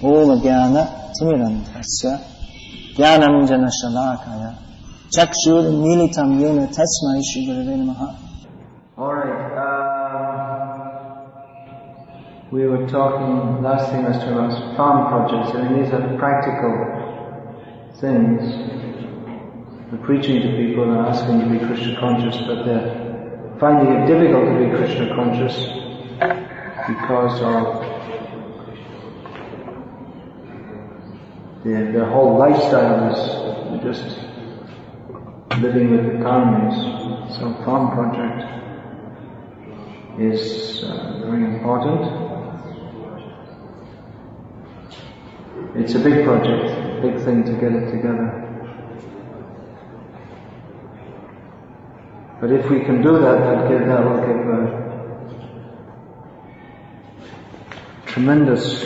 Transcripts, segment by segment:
Om Jnana Timirantasya Jnanam Jana Shalakaya Chakshur Militam Yena Tasmai Shri Gurave Namaha. Alright, we were talking, last thing I was talking about farm projects, and these are practical things. We're preaching to people and asking to be Krishna conscious, but they're finding it difficult to be Krishna conscious because of their whole lifestyle is just living with the karmas. So farm project is very important. It's a big project, big thing to get it together. But if we can do that, that will give a tremendous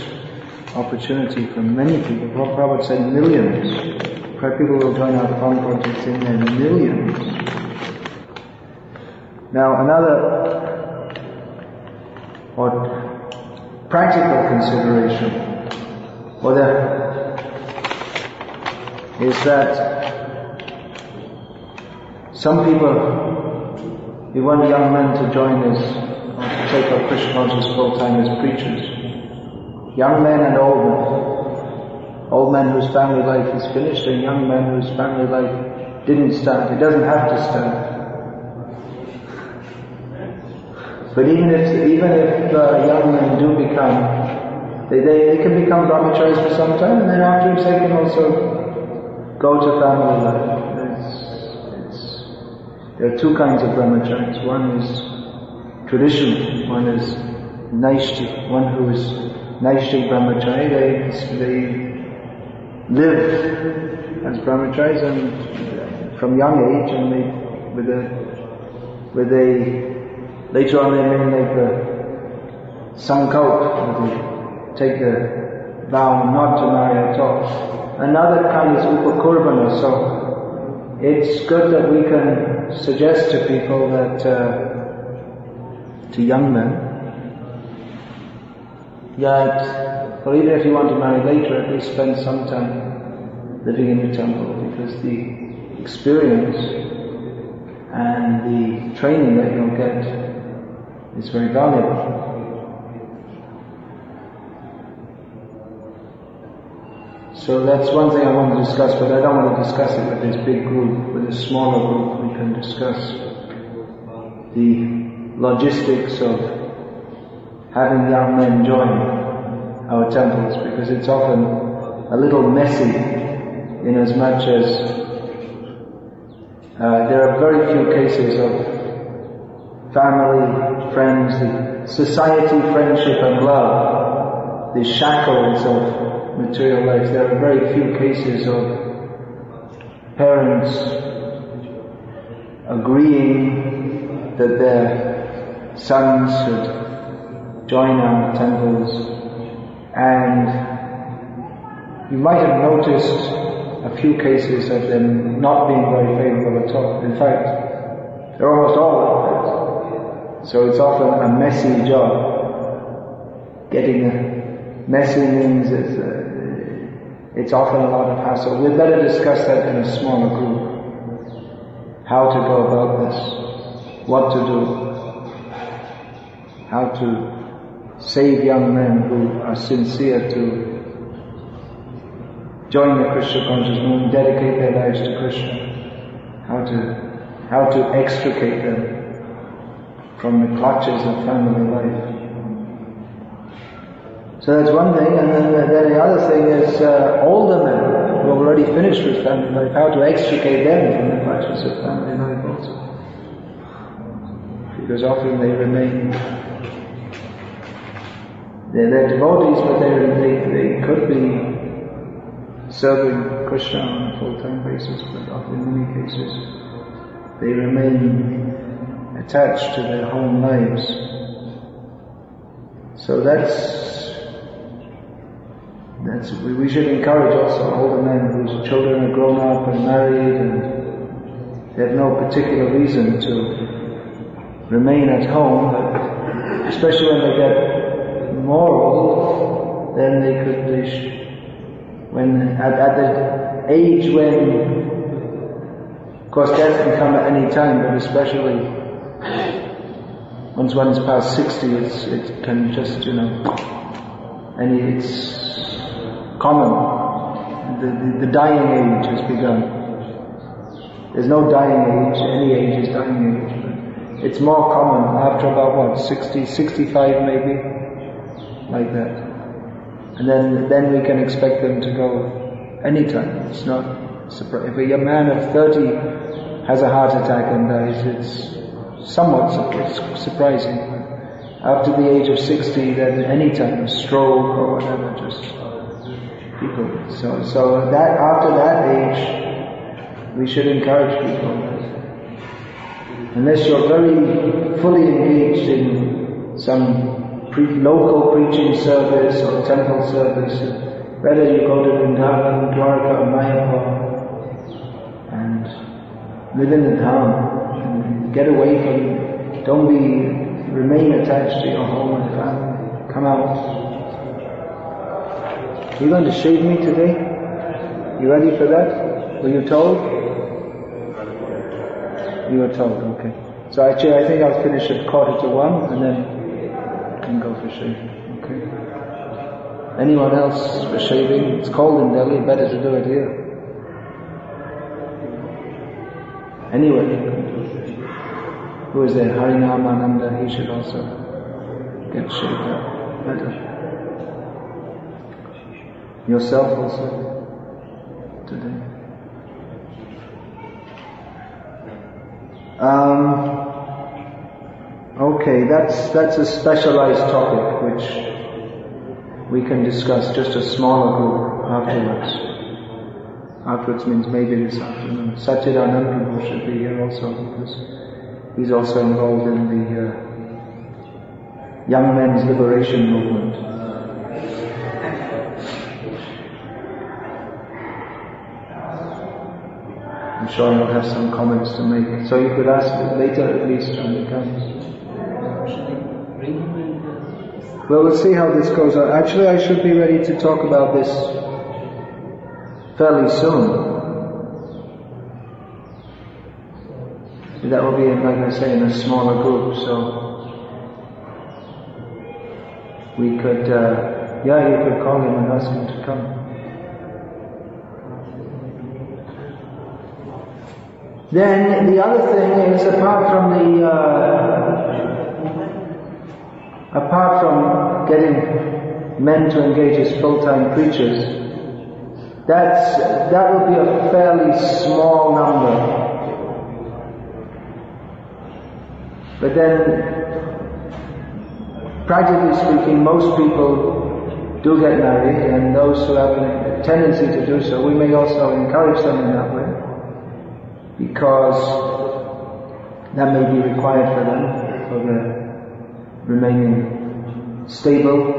opportunity for many people. Prabhupada said millions. People will join our farm projects in their millions. Now another practical consideration is that some people, we want young men to join us or to take up Krishna consciousness full time as preachers. Young men and old men. Old men whose family life is finished and young men whose family life didn't start. It doesn't have to start. But even if young men do become, they can become brahmacharis for some time, and then afterwards they can also go to family life. There are two kinds of brahmacharis. One is traditional, one is naishtik. One who is naishtik brahmachari, they live as brahmacharis and from young age, and later on they may make a sankalp, they take a vow not to marry at all. Another kind is upakurbana, so it's good that we can suggest to people that, to young men, that, or even if you want to marry later, at least spend some time living in the temple, because the experience and the training that you'll get is very valuable. So that's one thing I want to discuss, but I don't want to discuss it with this big group. With a smaller group we can discuss the logistics of having young men join our temples, because it's often a little messy in as much as there are very few cases of family, friends, the society, friendship and love, the shackles of material life. There are very few cases of parents agreeing that their sons should join our temples, and you might have noticed a few cases of them not being very favorable at all. In fact, they're almost all like that. So it's often a messy job. Getting a messy means it's often a lot of hassle. We'd better discuss that in a smaller group. How to go about this, what to do, how to save young men who are sincere to join the Krishna conscious movement, dedicate their lives to Krishna, how to extricate them from the clutches of family life. So that's one thing, and then the other thing is older men who have already finished with family life, how to extricate them from the clutches of family life also. Because often they remain, they're devotees, but they could be serving Krishna on a full-time basis, but often in many cases they remain attached to their home lives. So we should encourage also older men whose children are grown up and married and they have no particular reason to remain at home, but especially when they get more old, then when at the age when, of course death can come at any time, but especially once one's past 60, it can just, it's common. The dying age has begun. There's no dying age, any age is dying age. But it's more common after about 60, 65 maybe, like that. And then we can expect them to go anytime. It's not surprising. If a man of 30 has a heart attack and dies, it's somewhat surprising. After the age of 60, then anytime, a stroke or whatever, just people. So that after that age, we should encourage people. Unless you're very fully engaged in some local preaching service or temple service, better you go to Vrindavan, Dwarka or Mayapur and live in the town and get away from, remain attached to your home and family. Come out. You're going to shave me today? You ready for that? Were you told? You were told, okay. So actually I think I'll finish at 1:45 and then can go for shaving. Okay. Anyone else for shaving? It's cold in Delhi, better to do it here. Anyway, who is there? Harinam Ananda, he should also get shaved up. Better. Yourself also today. Okay, that's a specialized topic which we can discuss, just a smaller group afterwards. Afterwards means maybe this afternoon. Satchidanand Prabhu should be here also because he's also involved in the Young Men's Liberation Movement. I'm sure he'll have some comments to make. So you could ask later at least when he comes. Well, we'll see how this goes on. Actually, I should be ready to talk about this fairly soon. That will be, like I say, in a smaller group, so we could, you could call him and ask him to come. Then the other thing is, apart from getting men to engage as full-time preachers, that would be a fairly small number. But then, practically speaking, most people do get married, and those who have a tendency to do so, we may also encourage them in that way, because that may be required for them, for their remaining stable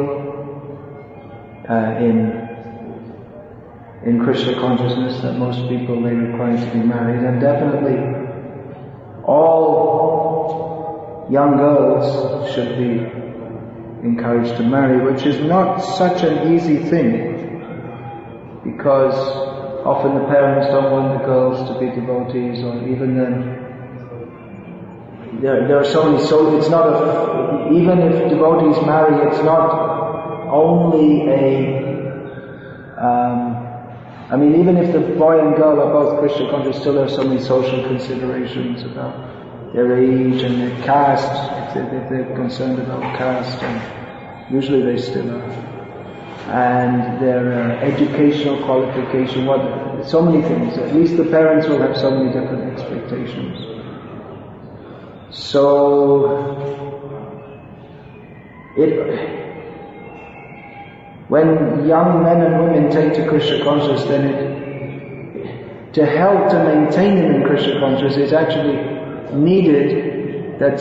in Krishna consciousness, that most people they require to be married, and definitely all young girls should be encouraged to marry, which is not such an easy thing, because often the parents don't want the girls to be devotees, or even then there are so many, so it's not even if devotees marry, it's not only even if the boy and girl are both Krishna conscious, still there are so many social considerations about their age and their caste, if they're concerned about caste, and usually they still are, and their educational qualification, so many things. At least the parents will have so many different expectations. So, when young men and women take to Krishna consciousness, then to help to maintain them in Krishna consciousness, it's actually needed that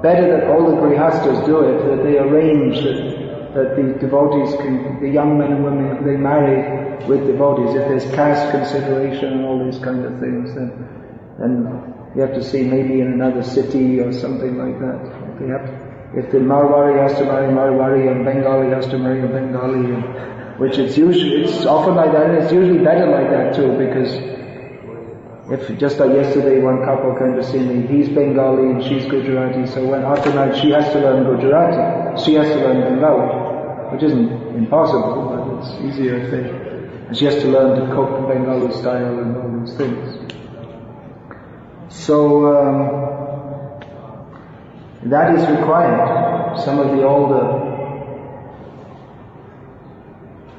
better that all the grihastas do it, that they arrange that the devotees the young men and women, they marry with devotees. If there's caste consideration and all these kind of things, then you have to see maybe in another city or something like that. if the Marwari has to marry Marwari and Bengali has to marry a Bengali, which it's often like that, and it's usually better like that too, because if just like yesterday one couple came to see me, he's Bengali and she's Gujarati, so when after night she has to learn Gujarati, she has to learn Bengali, which isn't impossible, but it's easier if and she has to learn to cook the Bengali style and all those things. So that is required. Some of the older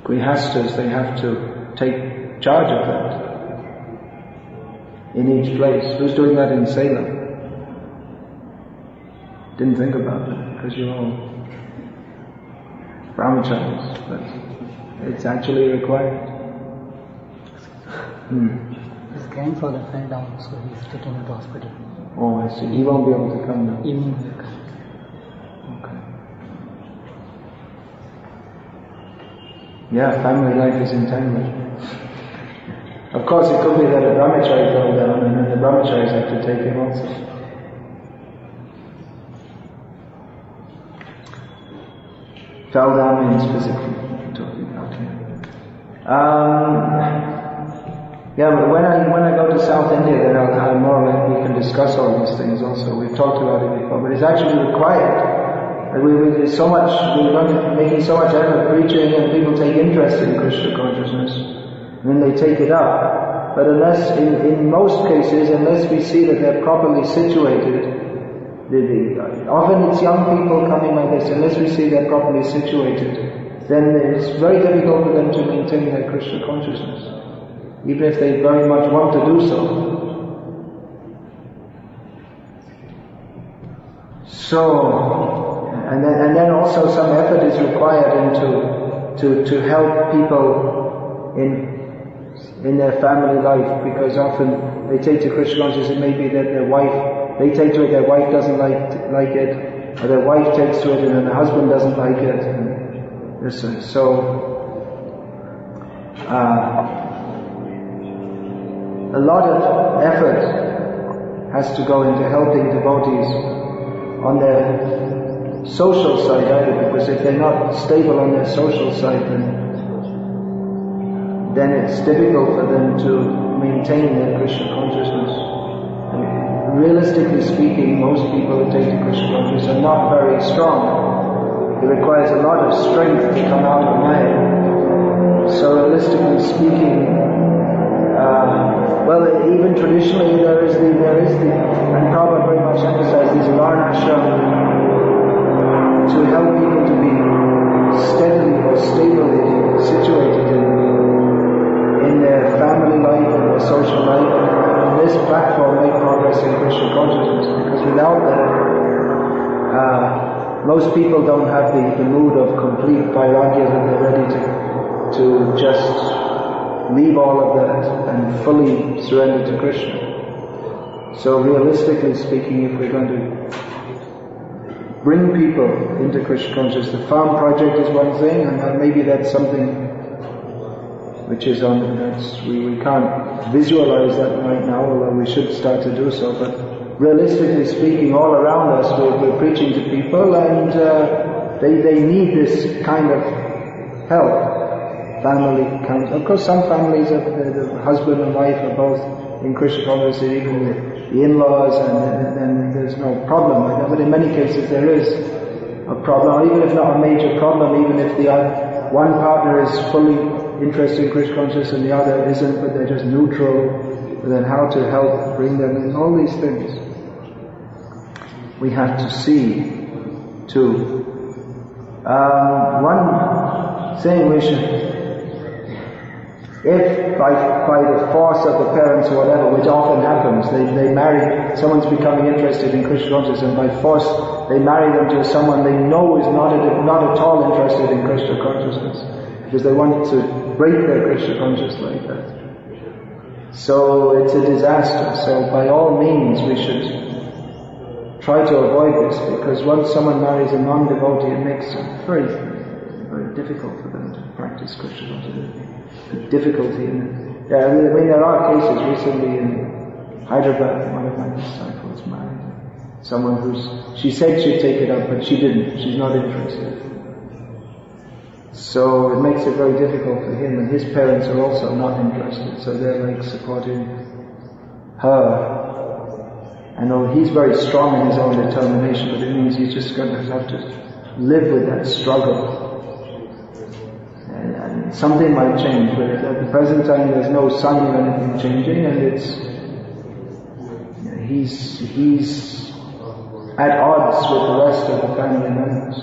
grihastas, they have to take charge of that in each place. Who's doing that in Salem? Didn't think about that because you're all brahmacharis, but it's actually required. His grandfather fell down, so he's taken to the hospital. Oh, I see. He won't be able to come now. Evening he will come. Okay. Yeah, family life is entangled. Of course, it could be that a brahmachari fell down and then the brahmacharis have to take him also. Fell down means physically, I'm talking about here. Yeah, but when I go to South India, then I'll more we can discuss all these things also. We've talked about it before, but it's actually required. There's so much, we're making so much effort preaching, and people take interest in Krishna consciousness, and then they take it up. But unless, in most cases, unless we see that they're properly situated, often it's young people coming like this, unless we see they're properly situated, then it's very difficult for them to maintain their Krishna consciousness, even if they very much want to do so. So, and then also some effort is required to help people in their family life, because often they take to Krishna consciousness, it may be that they take to it, their wife doesn't like it, or their wife takes to it and then the husband doesn't like it. And a lot of effort has to go into helping devotees on their social side either, because if they're not stable on their social side, then it's difficult for them to maintain their Krishna consciousness. Realistically speaking, most people who take to Krishna consciousness are not very strong. It requires a lot of strength to come out of Maya. So realistically speaking, well, even traditionally there is the, and Prabhupada very much emphasized these varnashram to help people to be steadily or stably situated in their family life and their social life, and this platform make progress in Krishna consciousness, because without that, most people don't have the mood of complete vairagya that they're ready to just leave all of that and fully surrender to Krishna. So realistically speaking, if we're going to bring people into Krishna consciousness, the farm project is one thing, and maybe that's something which is we can't visualize that right now, although we should start to do so, but realistically speaking, all around us we're preaching to people, and they need this kind of help. Family comes. Of course, some families, the husband and wife are both in Krishna consciousness, even the in-laws, and then there's no problem like that. But in many cases there is a problem, even if not a major problem, even if the one partner is fully interested in Krishna consciousness and the other isn't, but they're just neutral, and then how to help bring them in, all these things we have to see too. One thing we should, if by the force of the parents or whatever, which often happens, they marry, someone's becoming interested in Krishna consciousness, and by force they marry them to someone they know is not at all interested in Krishna consciousness, because they want to break their Krishna consciousness like that. So it's a disaster. So by all means we should try to avoid this, because once someone marries a non-devotee, it makes it very, very difficult for them to practice Krishna consciousness. The difficulty in it. Yeah, I mean there are cases recently in Hyderabad, one of my disciples married someone she said she'd take it up, but she didn't. She's not interested. So it makes it very difficult for him, and his parents are also not interested, so they're like supporting her. And he's very strong in his own determination, but it means he's just going to have to live with that struggle. And something might change, but at the present time there's no sign of anything changing, and he's at odds with the rest of the family members.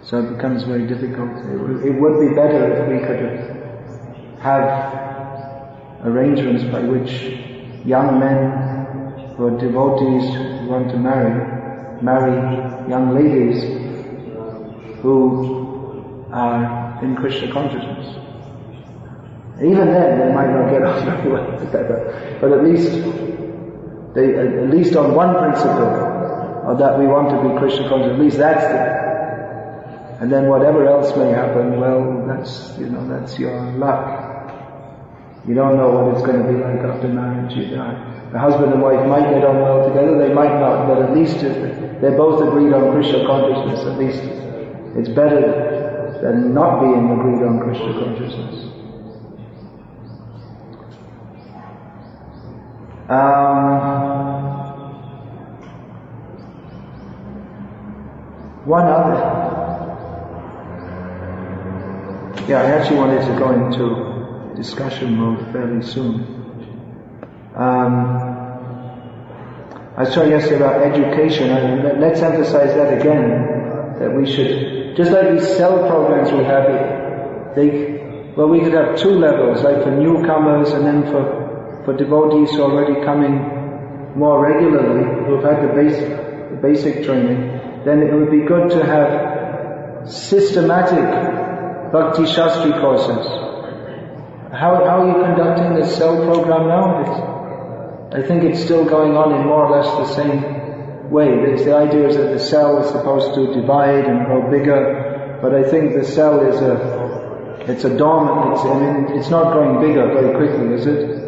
So it becomes very difficult. It would be better if we could have arrangements by which young men who are devotees who want to marry young ladies who are in Krishna consciousness. Even then, they might not get on very well together, but at least on one principle, of that we want to be Krishna conscious, at least that's there. And then whatever else may happen, well, that's your luck. You don't know what it's going to be like after marriage. The husband and wife might get on well together, they might not, but at least if they're both agreed on Krishna consciousness, at least it's better than not being agreed on Krishna consciousness. One other. Yeah, I actually wanted to go into discussion mode fairly soon. I was talking yesterday about education, and let's emphasize that again, that we should, just like these cell programs we have here, we could have two levels, like for newcomers and then for devotees who are already coming more regularly, who've had the basic training. Then it would be good to have systematic Bhakti Shastri courses. How are you conducting this cell program now? I think it's still going on in more or less the same way. The idea is that the cell is supposed to divide and grow bigger, but I think the cell is it's a dormant, it's not growing bigger very quickly, is it?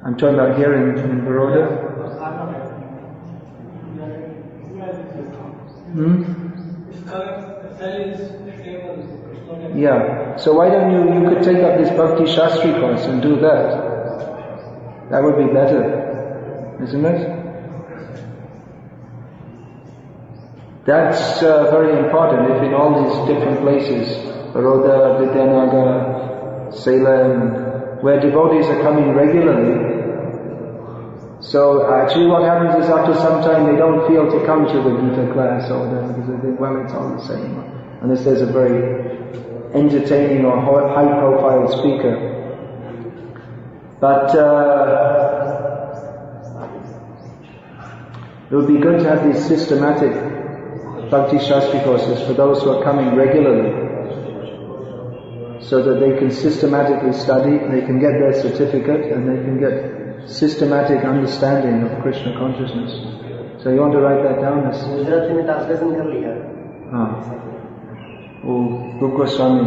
I'm talking about here in Baroda. Yeah. So why don't you could take up this Bhakti Shastri course and do that. That would be better, isn't it? That's very important. If in all these different places, Baroda, Vidyanagar, Salem, where devotees are coming regularly, so actually what happens is after some time they don't feel to come to the Gita class or whatever, because they think, well, it's all the same. Unless there's a very entertaining or high-profile speaker. But it would be good to have these systematic Bhakti Shastri courses for those who are coming regularly, so that they can systematically study, they can get their certificate, and they can get systematic understanding of Krishna consciousness. So you want to write that down? Rupa Swami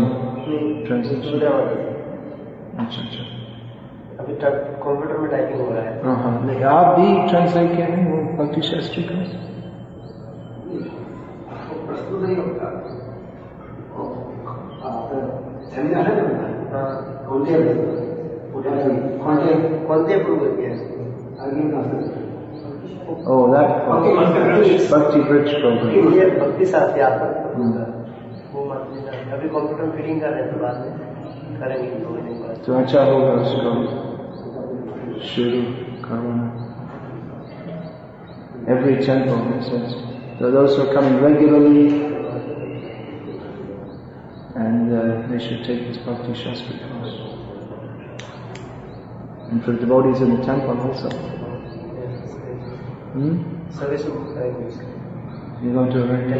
translation. अच्छा. अभी तक computer में typing हो रहा है. लेकिन आप भी ट्रांसलेट किए हैं वो भक्ति शास्त्री का? प्रस्तुत नहीं होता. सेमिनार है ना? कौनते प्रोग्राम किया? Oh, that Bhakti Bridge program. ये भक्ति शास्त्री आपका. अभी कंप्यूटर फीडिंग कर रहे हैं तो बाद में करेंगे 2 महीने बाद. तो अच्छा होगा उसको शुरू करना. Every temple, it says. So those who are coming regularly, and they should take this Bhakti Shastri course. And for devotees in the temple also. You're going to arrange it?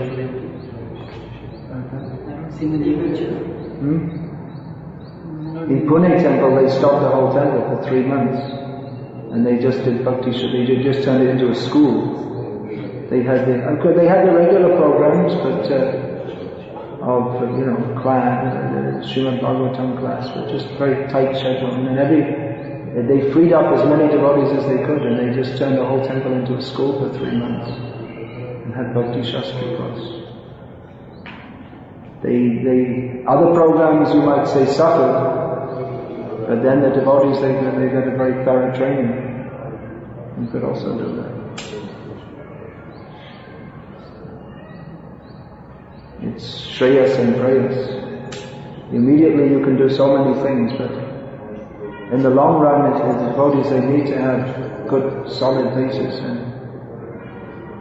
In Pune temple, they stopped the whole temple for 3 months, and they just did Bhakti Shastri. They just turned it into a school. They had the regular programs, but of class, the Srimad Bhagavatam class, but just very tight schedule. And then They freed up as many devotees as they could, and they just turned the whole temple into a school for 3 months and had Bhakti Shastri course. Other programs, you might say, suffered, but then the devotees, they got a very thorough training. You could also do that. It's Shreyas and Prayas. Immediately you can do so many things, but in the long run, the devotees, they need to have good, solid basis, and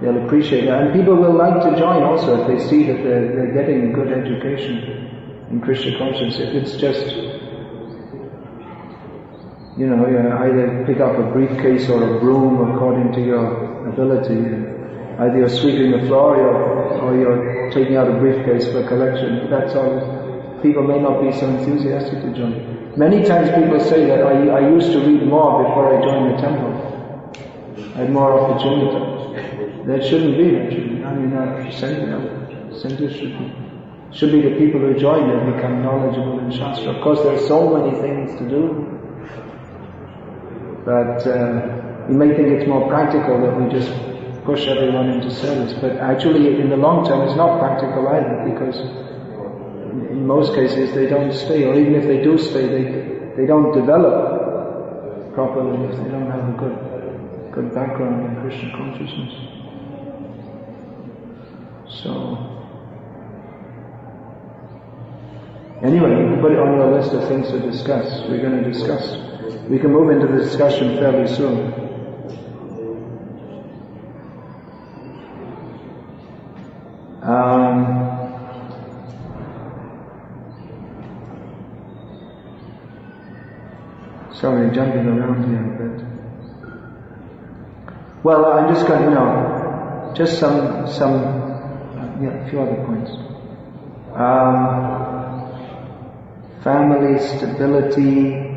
they'll appreciate that. And people will like to join also if they see that they're getting good education in Krishna consciousness. If it's just, you either pick up a briefcase or a broom according to your ability. Either you're sweeping the floor or you're taking out a briefcase for collection. That's all. People may not be so enthusiastic to join. Many times people say that I used to read more before I joined the temple. I had more opportunity. That shouldn't be. Centers should be the people who join and become knowledgeable in Shastra. Of course, there are so many things to do. But you may think it's more practical that we just push everyone into service. But actually, in the long term, it's not practical either, because in most cases they don't stay, or even if they do stay, they don't develop properly if they don't have a good background in Krishna consciousness. So, anyway, you can put it on your list of things to discuss. We're going to discuss. We can move into the discussion fairly soon. Sorry, jumping around here a bit. Well, I'm just going to, just some, a few other points. Family stability.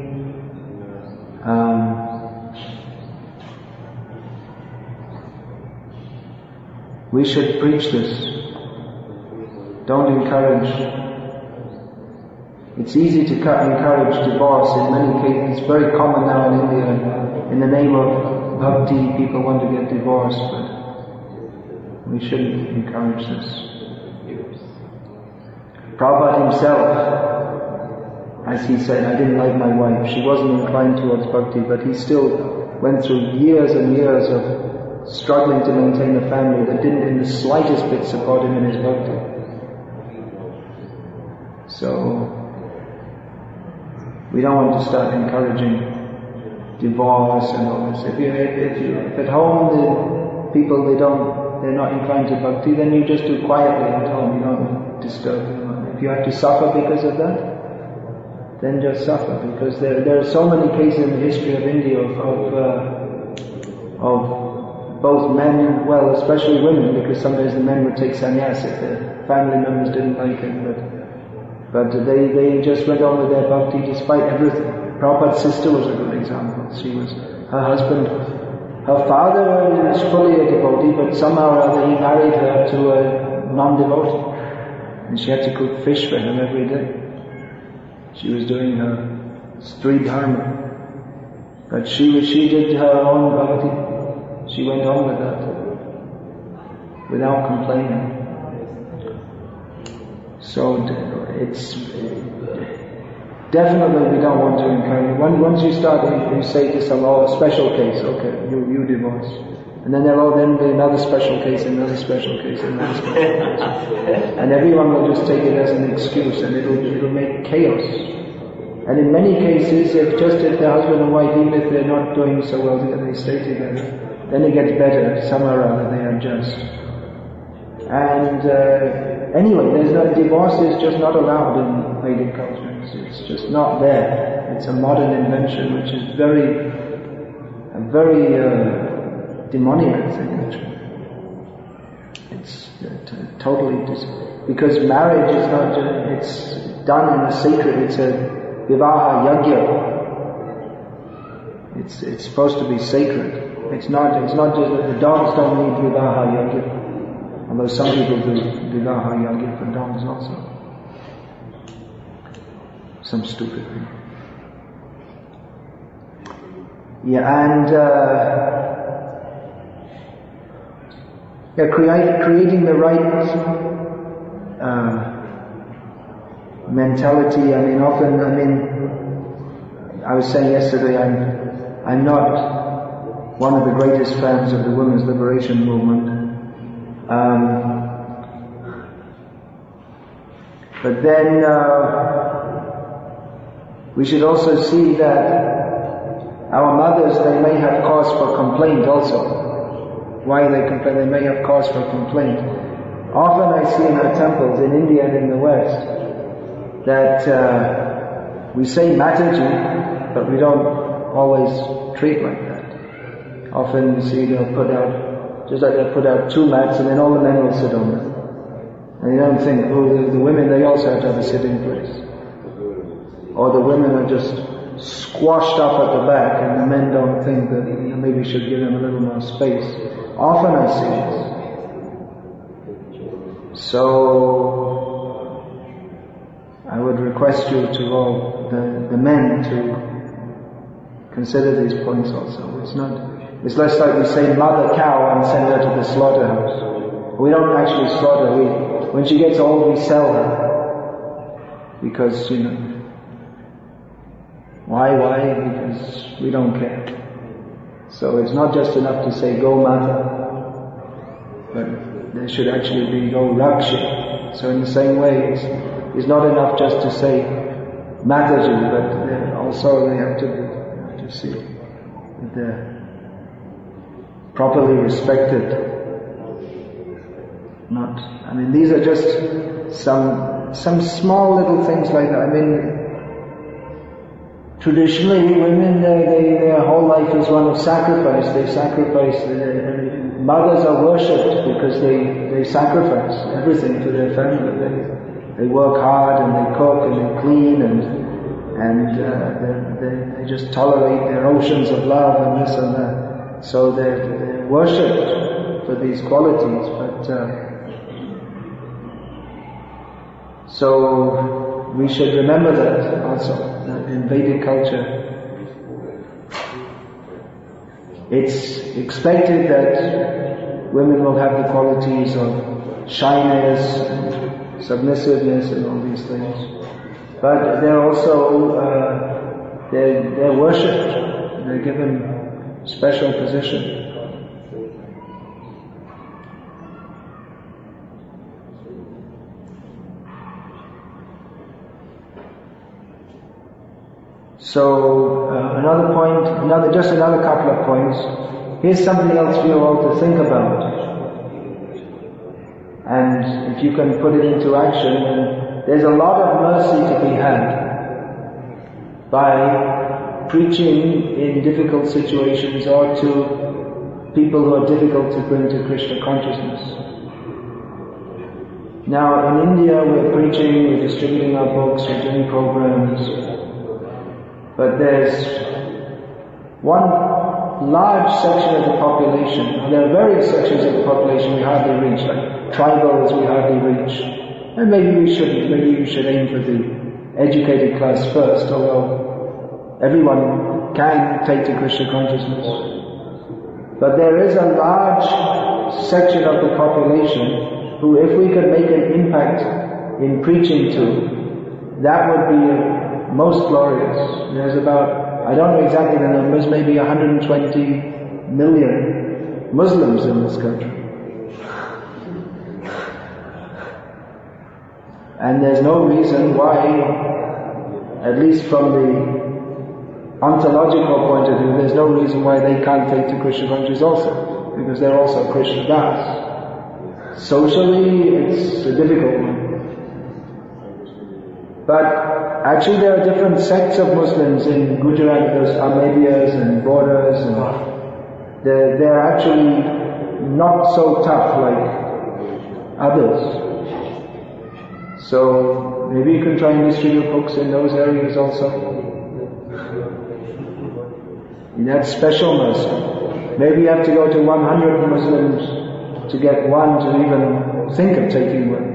We should preach this. Don't encourage. It's easy to encourage divorce in many cases. It's very common now in India. In the name of Bhakti, people want to get divorced, but we shouldn't encourage this. Prabhupada himself, as he said, I didn't like my wife. She wasn't inclined towards Bhakti, but he still went through years and years of struggling to maintain a family that didn't in the slightest bit support him in his Bhakti. So, we don't want to start encouraging divorce and all this. If at home the people they're not inclined to Bhakti, then you just do quietly at home. You don't disturb them. If you have to suffer because of that, then just suffer. Because there are so many cases in the history of India of both men and, well, especially women, because sometimes the men would take sannyas if their family members didn't like it. But they just went on with their bhakti despite everything. Prabhupada's sister was a good example. Her father was fully a devotee, but somehow or other he married her to a non-devotee. And she had to cook fish for him every day. She was doing her street dharma. But she did her own bhakti. She went on with that without complaining. So it's definitely we don't want to encourage. Once you start, you say to someone, "Oh, special case, okay, you divorce," and then there'll then be another special case, another special case, another special case, and everyone will just take it as an excuse, and it'll make chaos. And in many cases, if the husband and wife, even if they're not doing so well together, they stay together, then it gets better. Somehow or other they adjust. And anyway, divorce is just not allowed in Vedic culture. It's just not there. It's a modern invention which is very demoniac thing actually. It's totally because marriage is not just, it's done in a sacred. It's a vivaha yagya. It's supposed to be sacred. It's not just the dogs don't need vivaha yagya. Although some people do vivaha yagya for dogs also. Some stupid thing. creating the right mentality. I was saying yesterday, I'm not one of the greatest fans of the women's liberation movement. But then we should also see that our mothers, they may have cause for complaint also. Why they complain? They may have cause for complaint. Often I see in our temples in India and in the West that we say Mataji, but we don't always treat like that. Often you see they'll put out, just like they'll put out 2 mats and then all the men will sit on them. And you don't think, the women, they also have to have a sitting place. Or the women are just squashed up at the back and the men don't think that maybe we should give them a little more space. Often I see this. So I would request you to all, the men, to consider these points also. It's less like we say mother cow and send her to the slaughterhouse. We don't actually slaughter her. When she gets old, we sell her. Because, why? Because we don't care. So it's not just enough to say go mata, but there should actually be go rakshi. So in the same way, it's not enough just to say mataji, but also they have to see that they're properly respected. These are just some small little things like that. Traditionally, women, their whole life is one of sacrifice. They sacrifice. Mothers are worshipped because they sacrifice everything to their family. They work hard and they cook and they clean and they just tolerate their oceans of love and this and that. So they're worshipped for these qualities. But so we should remember that also, that in Vedic culture it's expected that women will have the qualities of shyness and submissiveness and all these things. But they're also, they're worshipped, they're given special position. So another point, just another couple of points. Here's something else for you all to think about. And if you can put it into action, then there's a lot of mercy to be had by preaching in difficult situations or to people who are difficult to bring to Krishna consciousness. Now in India we're preaching, we're distributing our books, we're doing programs. But there's one large section of the population, and there are various sections of the population we hardly reach, like tribals we hardly reach. And maybe we shouldn't, maybe we should aim for the educated class first, although everyone can take to Krishna consciousness. But there is a large section of the population who, if we could make an impact in preaching to, that would be most glorious. There's about, I don't know exactly the numbers, maybe 120 million Muslims in this country. And there's no reason why, at least from the ontological point of view, there's no reason why they can't take to Krishna consciousness also, because they're also Krishna Das. Socially, it's a difficult one. But actually there are different sects of Muslims in Gujarat. There's Ahmadiyyas and Barodas, and they're actually not so tough like others. So maybe you can try and distribute books in those areas also. That's special mercy. Maybe you have to go to 100 Muslims to get one to even think of taking one.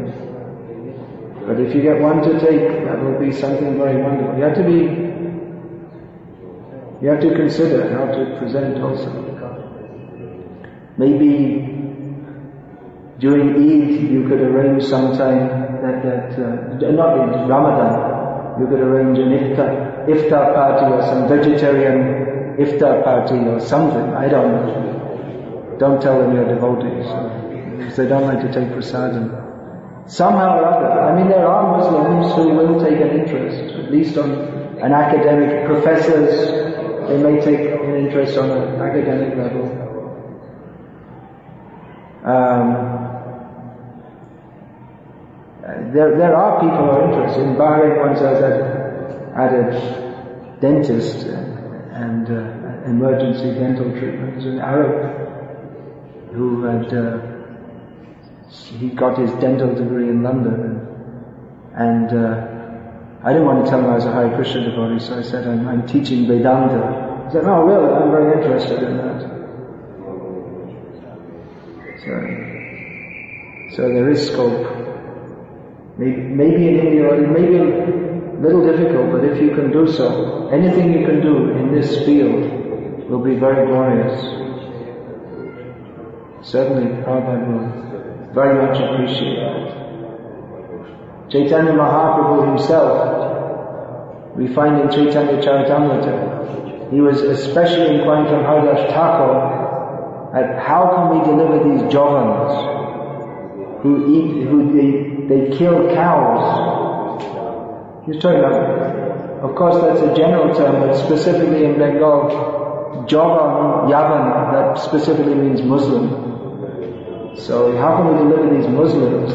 But if you get one to take, that will be something very wonderful. You have to be You have to consider how to present also. Maybe during Eid you could arrange sometime not in Ramadan, you could arrange an iftar party or some vegetarian iftar party or something, I don't know. Don't tell them you're devotees, because they don't like to take prasadam. Somehow or other, I mean there are Muslims who will take an interest, at least on an academic, professors, they may take an interest on an academic level. There are people who are interested. In Bahrain once I was at a dentist and emergency dental treatment. It was an Arab who had he got his dental degree in London, and I didn't want to tell him I was a Hare Krishna devotee, so I said I'm teaching Vedanta. He said, "Oh really? I'm very interested in that." So there is scope. Maybe in India it may be a little difficult, but if you can do so, anything you can do in this field will be very glorious. Certainly Prabhupada will very much appreciate that. Chaitanya Mahaprabhu himself, we find in Chaitanya Charitamrita, he was especially inquiring from Haridas Thakur at how can we deliver these jovans who they kill cows. He was talking about, of course that's a general term, but specifically in Bengal, Jovan, Yavan, that specifically means Muslim. So how can we deliver these Muslims?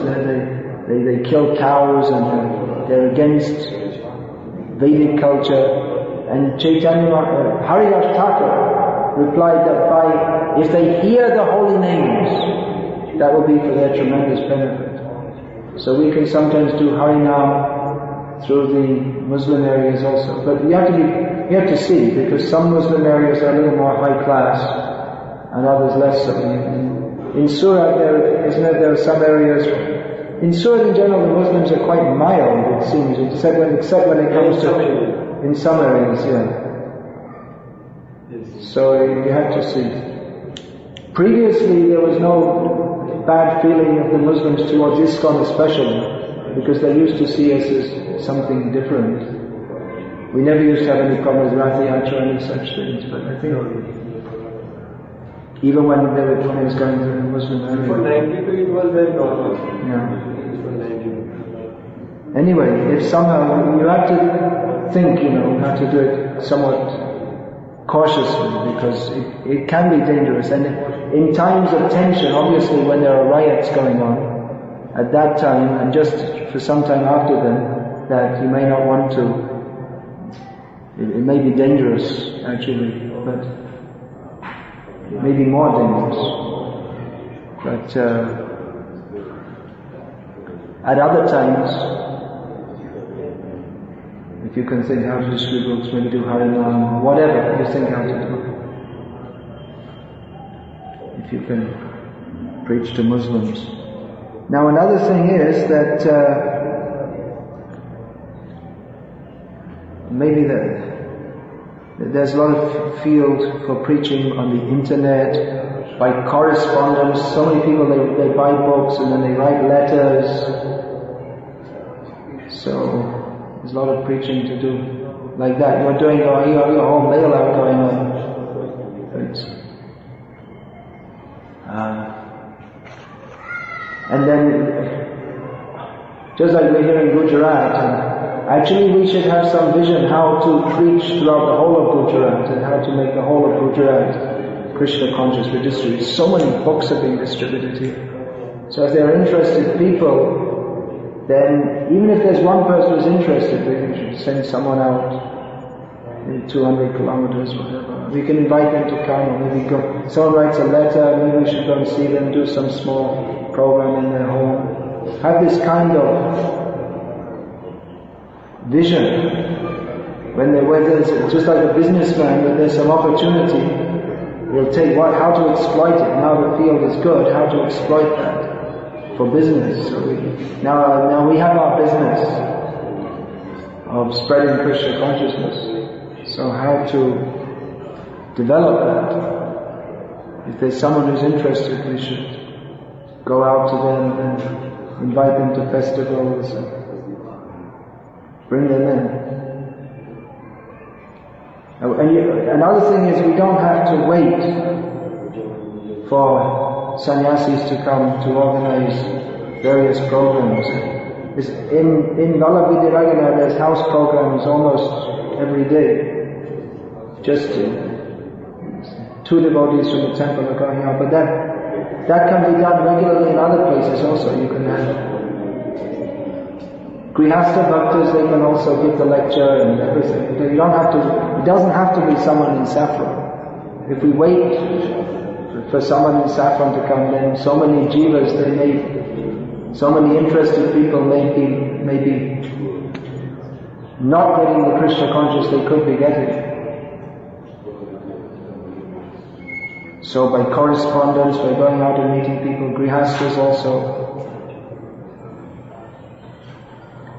They kill cows and they're against Vedic culture. And Chaitanya Haridas Thakur replied that if they hear the holy names, that will be for their tremendous benefit. So we can sometimes do Harinam through the Muslim areas also. But you have to see, because some Muslim areas are a little more high class and others less so. In Surat there are some areas. In Surat in general the Muslims are quite mild, it seems, except when it comes to in some areas, yeah. So you have to see. Previously there was no bad feeling of the Muslims towards ISKCON especially, because they used to see us as something different. We never used to have any problem with Rath Yatra and any such things, but I think even when it was going to the Muslim area. For 92 it was very normal. Yeah. Anyway, if somehow you have to think, you have to do it somewhat cautiously, because it can be dangerous. And in times of tension, obviously when there are riots going on, at that time, and just for some time after them, that you may not want to, it may be dangerous actually, but maybe more dangerous. But at other times, if you can think how to distribute books, maybe do Harinam, whatever you think how to do. If you can preach to Muslims. Now another thing is that maybe there's a lot of field for preaching on the internet, by correspondence. So many people, they buy books and then they write letters. So there's a lot of preaching to do like that. You're doing your whole mail out going on. And then, just like we're here in Gujarat, actually we should have some vision how to preach throughout the whole of Gujarat and how to make the whole of Gujarat Krishna conscious registry. So many books are being distributed here. So if there are interested people, then even if there's one person who's interested, we should send someone out in 200 kilometers, whatever. We can invite them to come, or maybe go. Someone writes a letter, maybe we should go and see them, do some small program in their home. Have this kind of vision. When there's, just like a businessman, when there's some opportunity, we'll take how to exploit it. Now the field is good, how to exploit that for business. So now we have our business of spreading Krishna consciousness. So how to develop that. If there's someone who's interested, we should go out to them and invite them to festivals and bring them in. Another thing is, we don't have to wait for sannyasis to come to organize various programs. In Vallabhidiragana there's house programs almost every day. Just 2 devotees from the temple are going out, but that can be done regularly in other places also. You can have Grihastha Bhaktas, they can also give the lecture and everything. You don't have to, it doesn't have to be someone in Saffron. If we wait for someone in Saffron to come, then so many jivas, so many interested people may be not getting the Krishna conscious they could be getting. So by correspondence, by going out and meeting people, Grihasthas also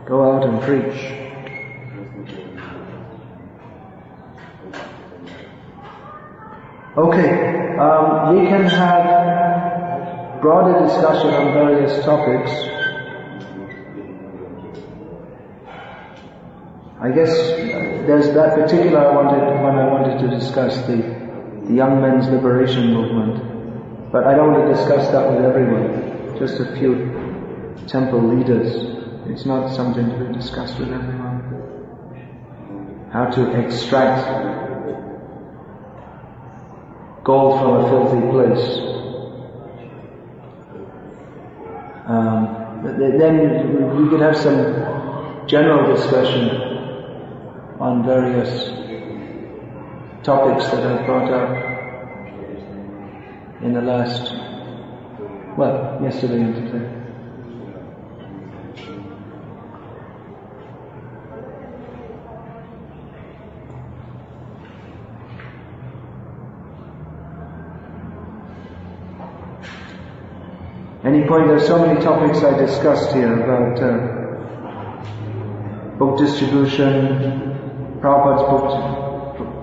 go out and preach. Okay, we can have broader discussion on various topics. I guess there's that particular one I wanted to discuss, the young men's liberation movement. But I don't want to discuss that with everyone, just a few temple leaders. It's not something to be discussed with everyone. How to extract gold from a filthy place. Then we could have some general discussion on various topics that I've brought up in the last, yesterday and today. Any point, there's so many topics I discussed here about book distribution, Prabhupada's book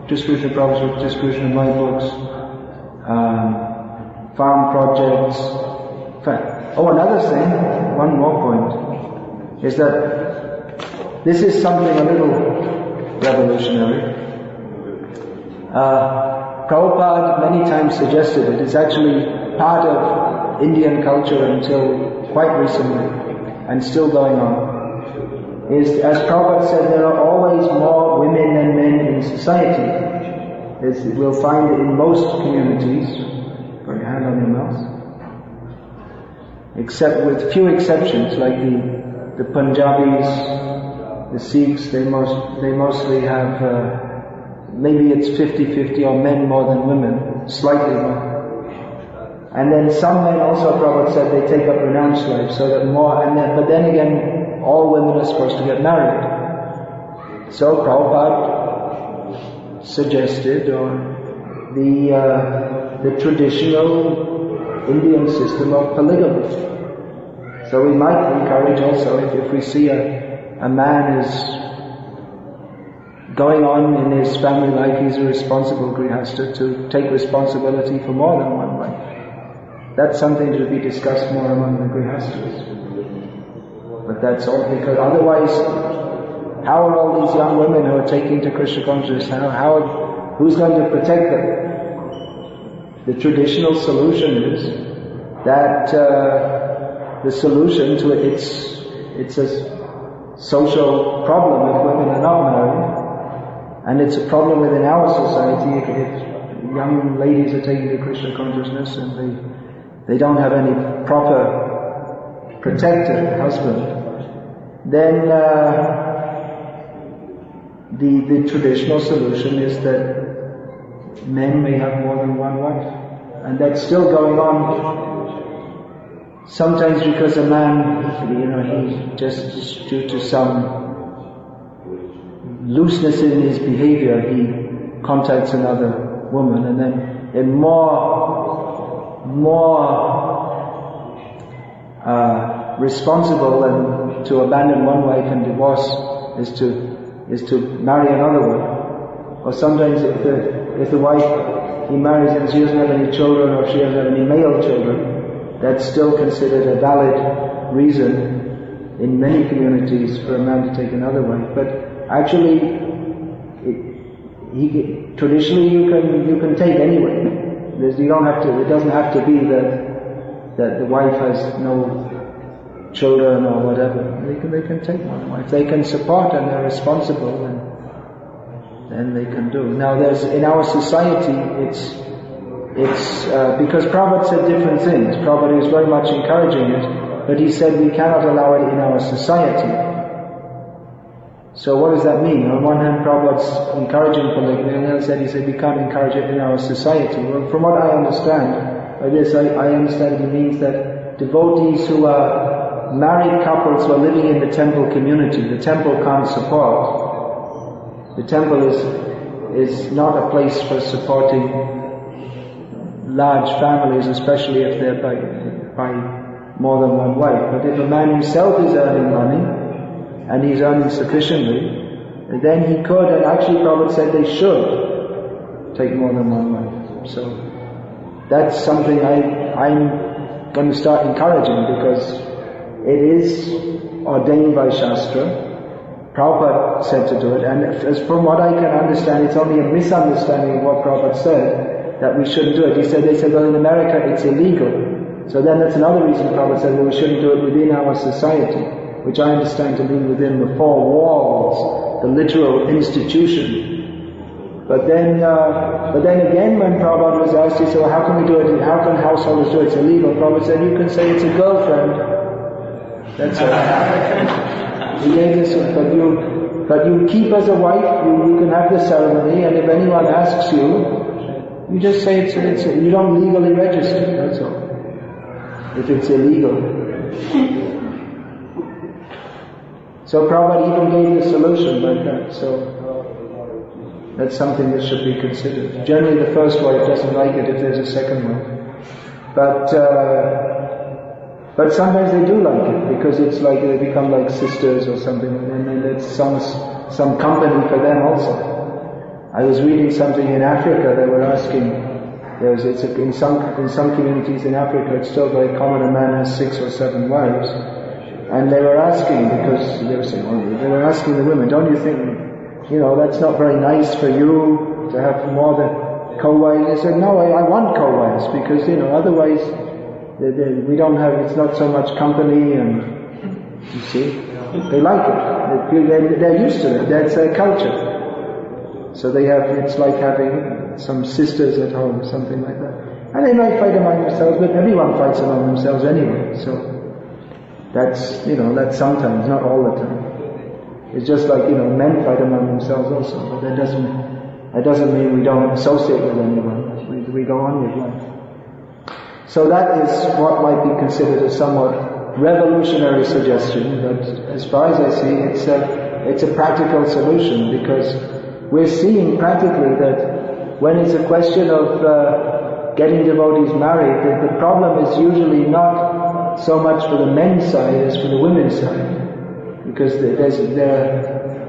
distribution, Prabhupada's book distribution of my books, farm projects. Another thing, one more point, is that this is something a little revolutionary. Prabhupada many times suggested it. It's actually part of Indian culture until quite recently, and still going on, is, as Prabhupada said, there are always more women than men in society. We'll find it in most communities. Put your hand on your mouth. Except with few exceptions, like the Punjabis, the Sikhs, they mostly have, maybe it's 50-50, or men more than women, slightly more. And then some men also, Prabhupada said, they take up renounced life, so that more, but then again, all women are supposed to get married. So Prabhupada suggested the traditional Indian system of polygamy. So we might encourage also, if we see a man is going on in his family life, he's a responsible grihastha, to take responsibility for more than one wife. That's something to be discussed more among the grihasthas. But that's all, because otherwise, how are all these young women who are taking to Krishna consciousness, who's going to protect them? The traditional solution is that the solution to it, it's a social problem if women are not married, and it's a problem within our society if young ladies are taking to Krishna consciousness and they don't have any proper protected husband. Then the traditional solution is that men may have more than one wife, and that's still going on. Sometimes because a man, he just due to some looseness in his behavior, he contacts another woman, and then more responsible than to abandon one wife and divorce is to marry another one. Or sometimes if if the wife, he marries and she doesn't have any children or she doesn't have any male children, that's still considered a valid reason in many communities for a man to take another wife. But actually, traditionally you can take anyway. You don't have to. It doesn't have to be that the wife has no children or whatever. They can take one wife. They can support and they're responsible, and they can do. Now, in our society, it's because Prabhupada said different things. Prabhupada is very much encouraging it, but he said we cannot allow it in our society. So what does that mean? On one hand, Prabhupada's encouraging polygamy, and on the other side he said we can't encourage it in our society. Well, from what I understand, by this I understand it means that devotees who are married couples who are living in the temple community, the temple can't support. The temple is not a place for supporting large families, especially if they're by more than one wife. But if a man himself is earning money, and he's earning sufficiently, then he could, and actually Prabhupada said they should take more than one wife. So that's something I'm going to start encouraging, because it is ordained by Shastra. Prabhupada said to do it, and as from what I can understand, it's only a misunderstanding of what Prabhupada said, that we shouldn't do it. They said, well, in America it's illegal. So then that's another reason Prabhupada said, well, we shouldn't do it within our society, which I understand to mean within the four walls, the literal institution. But then again, when Prabhupada was asked, he said, well, how can we do it? How can householders do it? It's illegal. Prabhupada said, you can say it's a girlfriend. That's all. He gave this, but you keep as a wife, you can have the ceremony, and if anyone asks you, you just say you don't legally register, that's all. If it's illegal. So Prabhupada even gave the solution like that, so that's something that should be considered. Generally the first wife doesn't like it if there's a second wife. But sometimes they do like it, because it's like they become like sisters or something, and then it's some company for them also. I was reading something in Africa, they were asking, in some communities in Africa it's still very common a man has 6 or 7 wives. And they were asking, because they were saying, they were asking the women, don't you think, that's not very nice for you to have more than co-wives? They said, no, I want co-wives, because, otherwise we don't have, it's not so much company, and you see, they like it. They're used to it, that's their culture. So it's like having some sisters at home, or something like that. And they might fight among themselves, but everyone fights among themselves anyway, so that's sometimes, not all the time. It's just like, men fight among themselves also, but that doesn't mean we don't associate with anyone. We go on with life. So that is what might be considered a somewhat revolutionary suggestion, but as far as I see, it's a practical solution, because we're seeing practically that when it's a question of getting devotees married, the problem is usually not so much for the men's side as for the women's side, because there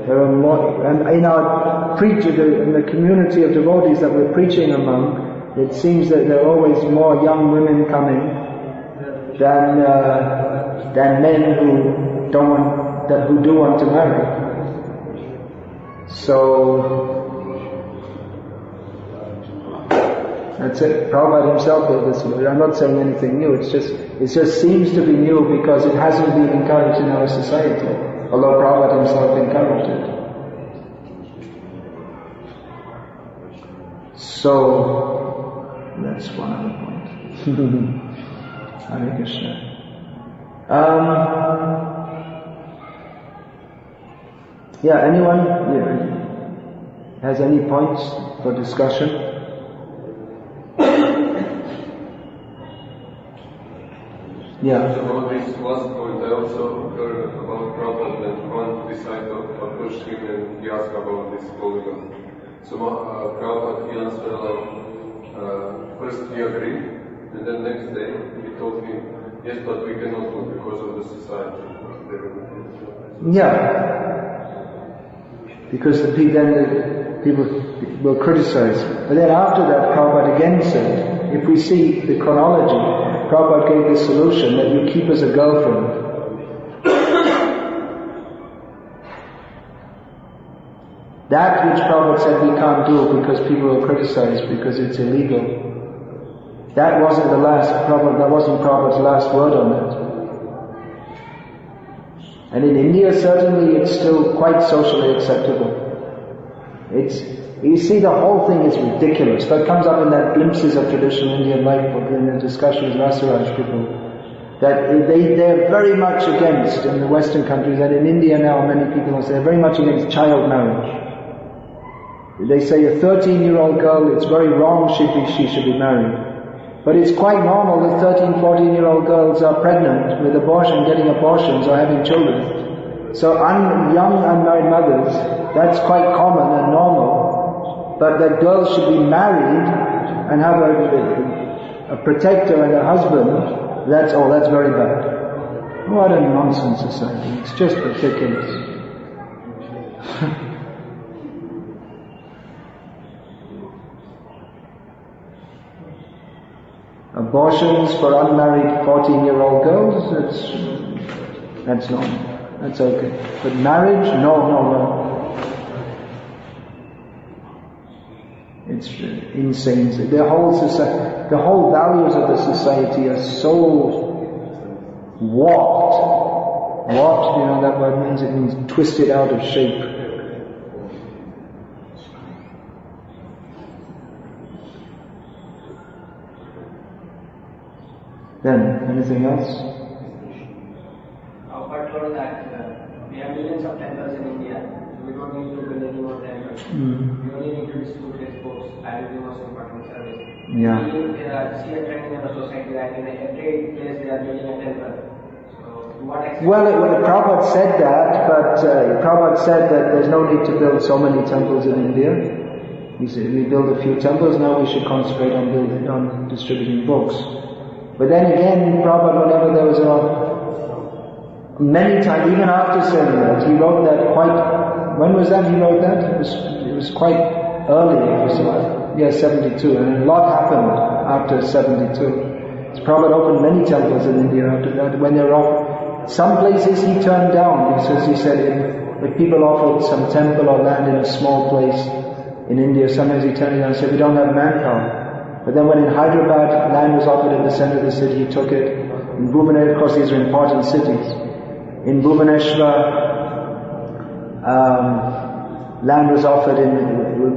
are more, and in our in the community of devotees that we're preaching among, it seems that there are always more young women coming than men who do want to marry. So that's it. Prabhupada himself gave this. I'm not saying anything new. It just seems to be new because it hasn't been encouraged in our society, although Prabhupada himself encouraged it. So that's one other point. Hare Krishna. Anyone has any points for discussion? Yeah. About this last point, I also heard about Prabhupada when one disciple approached him and he asked about this polygamy. So Prabhupada, he answered first he agreed, and then next day he told him, yes, but we cannot do because of the society. Yeah. Because then people will criticize. But then after that, Prabhupada again said, if we see the chronology, Prabhupada gave the solution that you keep as a girlfriend. That which Prabhupada said we can't do because people will criticize because it's illegal. That wasn't Prabhupada's last word on it. And in India, certainly it's still quite socially acceptable. You see, the whole thing is ridiculous. That comes up in that glimpses of traditional Indian life in the discussions with Rasaraj people. That they're very much against, in the Western countries, and in India now many people say, they're very much against child marriage. They say a 13-year-old girl, it's very wrong she should be married. But it's quite normal that 13, 14-year-old girls are pregnant with abortion, getting abortions or having children. So young unmarried mothers, that's quite common and normal. But that girls should be married and have a protector and a husband, that's very bad. What a nonsense society. It's just ridiculous. Abortions for unmarried 14-year-old girls, that's normal. That's okay. But marriage, no. It's insane. The whole values of the society are so warped. Warped, you know that word means? It means twisted out of shape. Then, anything else? But told that we have millions of temples in India. We don't need to build any more temples. We only need to distribute his books. That is the most important service. Yeah. We see a trend in our society that in every place they are building a temple. So, to what extent? Well, Prabhupada said that, but Prabhupada said that there's no need to build so many temples in India. He said, we build a few temples, now we should concentrate on distributing books. But then again, Prabhupada, whenever there was many times, even after saying that, he wrote that when was that he wrote that? It was quite early, it was 72, and a lot happened after 72. So Prabhupada opened many temples in India after that. When they were some places he turned down, because he said if people offered some temple or land in a small place in India, sometimes he turned it down and said, we don't have manpower. But then when in Hyderabad land was offered in the center of the city, he took it. In Bhubaneswar, of course, these are important cities. In Bhubaneswar, land was offered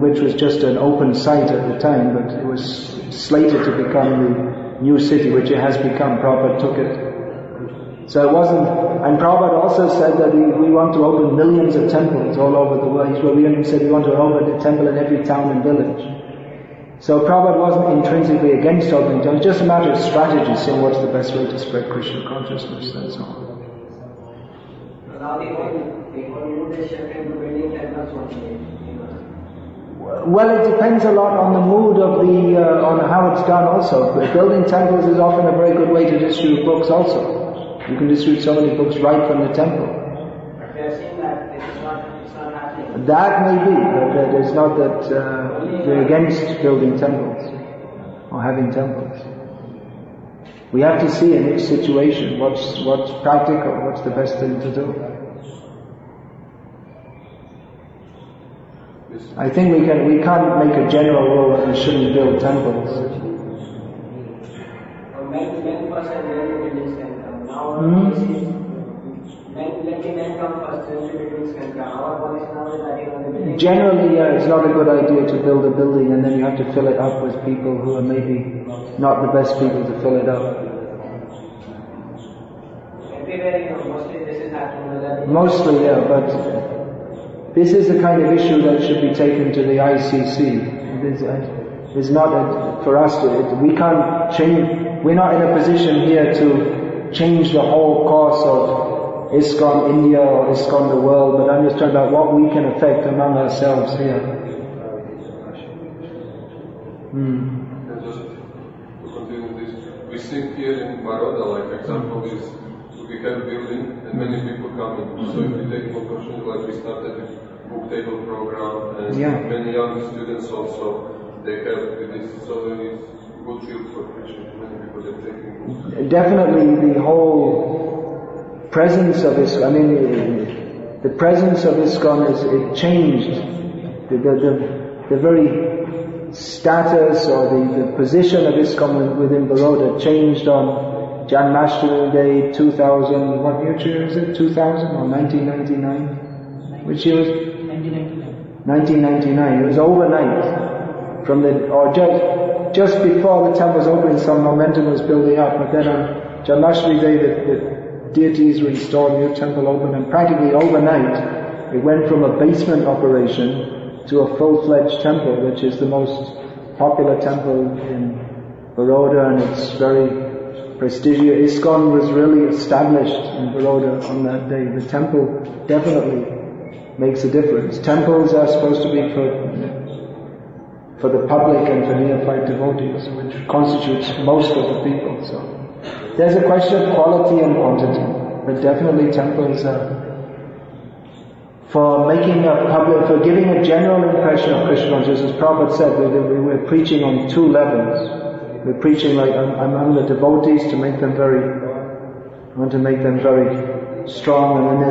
which was just an open site at the time, but it was slated to become the new city, which it has become. Prabhupada took it. So it wasn't, and Prabhupada also said that we want to open millions of temples all over the world. We said we want to open a temple in every town and village. So Prabhupada wasn't intrinsically against opening temples, just a matter of strategy, saying what's the best way to spread Krishna consciousness, that's all. Now the whole mood is shifting to building temples only. Well, it depends a lot on the mood of on how it's done also. But building temples is often a very good way to distribute books also. You can distribute so many books right from the temple. But we are seeing that it's not happening. That may be, but it's not that we're against building temples or having temples. We have to see in each situation what's practical, what's the best thing to do. I think we can't make a general rule that we shouldn't build temples. Many person really buildings can come. Now men come first, then the buildings can come. Our policy now is that the buildings. Generally, it's not a good idea to build a building and then you have to fill it up with people who are maybe not the best people to fill it up. Everywhere, mostly this is happening. Mostly, but this is the kind of issue that should be taken to the ICC. It's not for us we can't change. We're not in a position here to change the whole course of ISKCON India or ISKCON the world, but I'm just talking about what we can affect among ourselves here. And just to continue this, we see here in Baroda, like example is we have building and many people coming. So if we take an opportunity like we started book table program, and many young students also, they have this, so it's good field for preaching. Many people are taking books. Definitely the whole presence of ISKCON, the presence of ISKCON it changed. The very status or the position of ISKCON within Baroda changed on Janmashtami Day 2000, what year is it? 2000 or 1999? Which year was it? 1999. It was overnight. Just before the temple was opening, some momentum was building up, but then on Janmashtami Day the deities were installed, the new temple opened, and practically overnight it went from a basement operation to a full-fledged temple, which is the most popular temple in Baroda, and it's very prestigious. ISKCON was really established in Baroda on that day. The temple definitely makes a difference. Temples are supposed to be for the public and for neophyte devotees, which constitutes most of the people. So there's a question of quality and quantity, but definitely temples are for making a public, for giving a general impression of Krishna consciousness. As Prabhupada said, we're preaching on two levels. We're preaching like among the devotees to make them very strong, and then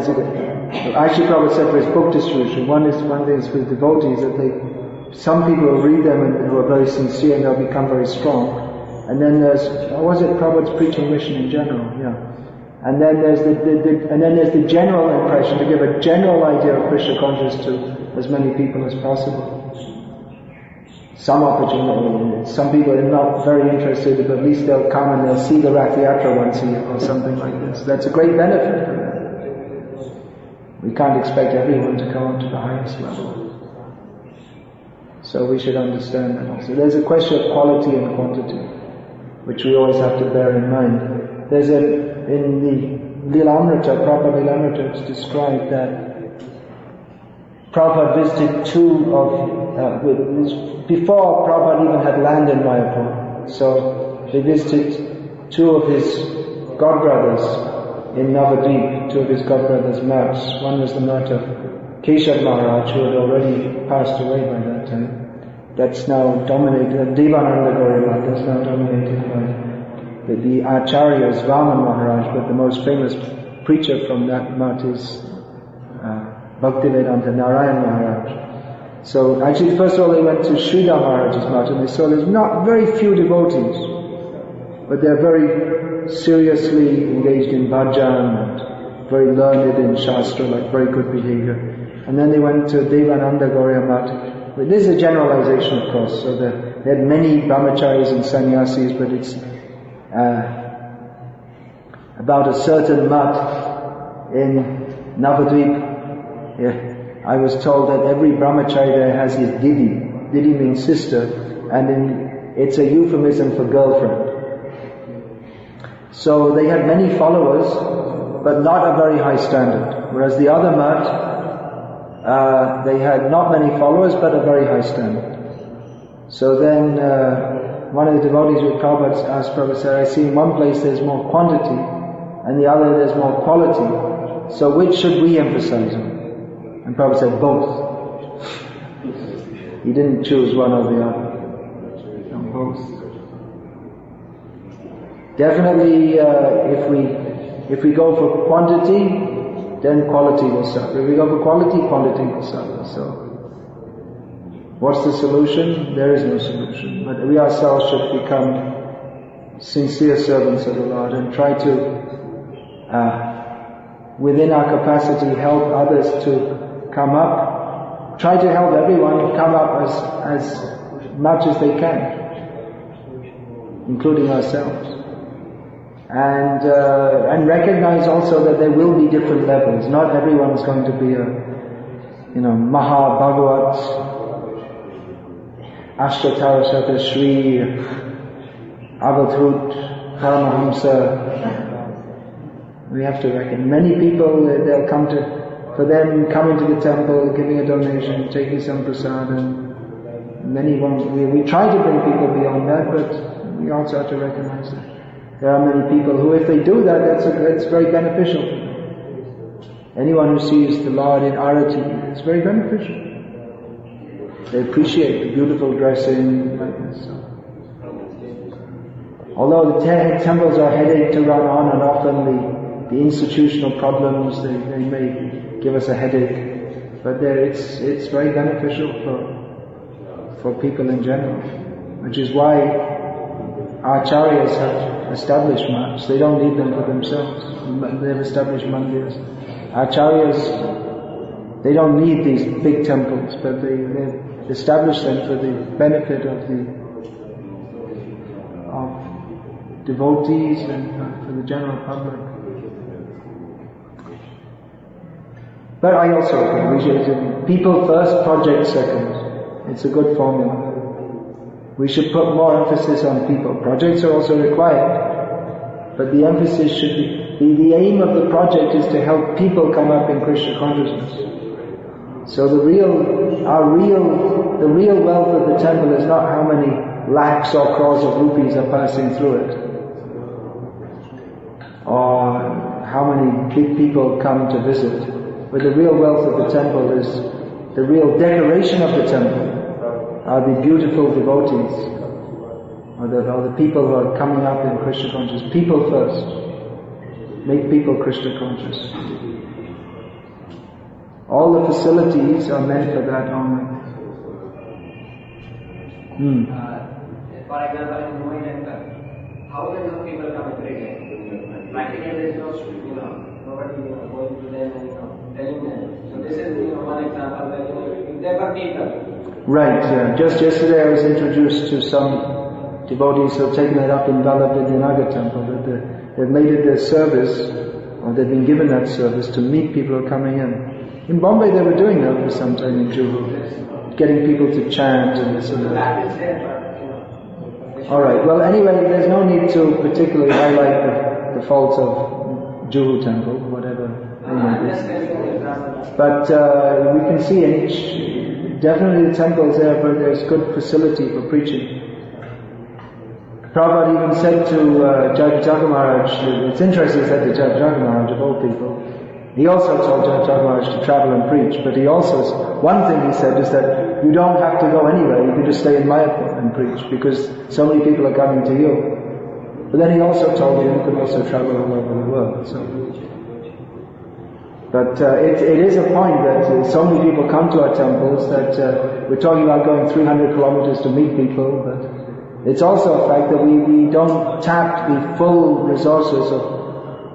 actually Prabhupada said for his book distribution, one thing is for the devotees, that some people will read them and who are very sincere and they'll become very strong. And then there's, Prabhupada's preaching mission in general, And then there's the general impression, to give a general idea of Krishna consciousness to as many people as possible. Some people are not very interested, but at least they'll come and they'll see the Rath Yatra once a year or something like this. That's a great benefit for them. We can't expect everyone to come to the highest level. So we should understand that also. There's a question of quality and quantity, which we always have to bear in mind. In the Lilamrita, Prabhupada Lilamrita, it's described that Prabhupada visited before Prabhupada even had land in Mayapur. So he visited two of his godbrothers in Navadvip, two of his godbrothers' mats. One was the mat of Keshav Maharaj, who had already passed away by that time. That's now dominated, Devananda Gauri mat, that's now dominated by the Acharyas, Vaman Maharaj, but the most famous preacher from that mat is Bhaktivedanta Narayan Maharaj. So actually, first of all, they went to Sridhar Maharaj's mat, and they saw there's not very few devotees, but they're very seriously engaged in bhajan and very learned in Shastra, like very good behavior. And then they went to Devananda Gauri mat. But this is a generalization, of course, so they had many brahmacharis and sannyasis, but it's about a certain mat in Navadvip. I was told that every brahmachari there has his didi. Didi means sister, and it's a euphemism for girlfriend. So they had many followers, but not a very high standard. Whereas the other mat, they had not many followers, but a very high standard. So then one of the devotees with Prabhupada asked Prabhupada, said, I see in one place there's more quantity, and the other there's more quality. So which should we emphasize on? And Prabhupada said, both. He didn't choose one or the other. No, both. Definitely, if we go for quantity, then quality will suffer. If we go for quality, quantity will suffer. So, what's the solution? There is no solution. But we ourselves should become sincere servants of the Lord and try to, within our capacity, help others to come up. Try to help everyone come up as much as they can, including ourselves. And recognize also that there will be different levels. Not everyone's going to be a, Maha Bhagavat, Ashtatara Sata Shri, Avadhut, Paramahamsa. We have to reckon. Many people, they'll come for them coming to the temple, giving a donation, taking some prasad, and many won't. We try to bring people beyond that, but we also have to recognize that there are many people who, if they do that, that's very beneficial for them. Anyone who sees the Lord in arati, it's very beneficial. They appreciate the beautiful dressing like this. Although the temples are headache to run on, and often the institutional problems, they may give us a headache, but it's very beneficial for people in general, which is why acharyas have established mats. They don't need them for themselves. They've established mandirs. Acharyas, they don't need these big temples, but they establish them for the benefit of devotees and for the general public. But I also think we should people first, project second. It's a good formula. We should put more emphasis on people. Projects are also required, but the emphasis should be the aim of the project is to help people come up in Krishna consciousness. So the real wealth of the temple is not how many lakhs or crores of rupees are passing through it, or how many big people come to visit. But the real wealth of the temple is the real decoration of the temple are the beautiful devotees, or the people who are coming up in Krishna consciousness. People first. Make people Krishna conscious. All the facilities are meant for that only. For example, in Mumbai temple, thousands of people come every day. Practically there is no, nobody going to them and telling them. So this is one example where there were people. Right, yeah. Just yesterday I was introduced to some devotees who have taken it up in Vallabhidhyanagar temple, that they've made it their service, or they've been given that service to meet people who are coming in. In Bombay they were doing that for some time in Juhu, getting people to chant and this and that. Alright, well anyway, there's no need to particularly highlight the faults of Juhu temple, whatever. But we can see in each, definitely the temples there where there's good facility for preaching. Prabhupada even said to Jaga Maharaj, it's interesting he said to Jaga Maharaj of all people, he also told Jaga Maharaj to travel and preach, but he also, one thing he said is that you don't have to go anywhere, you can just stay in Mayapur and preach, because so many people are coming to you. But then he also told you can also travel all over the world. So. But it is a point that so many people come to our temples that we're talking about going 300 kilometers to meet people, but it's also a fact that we don't tap the full resources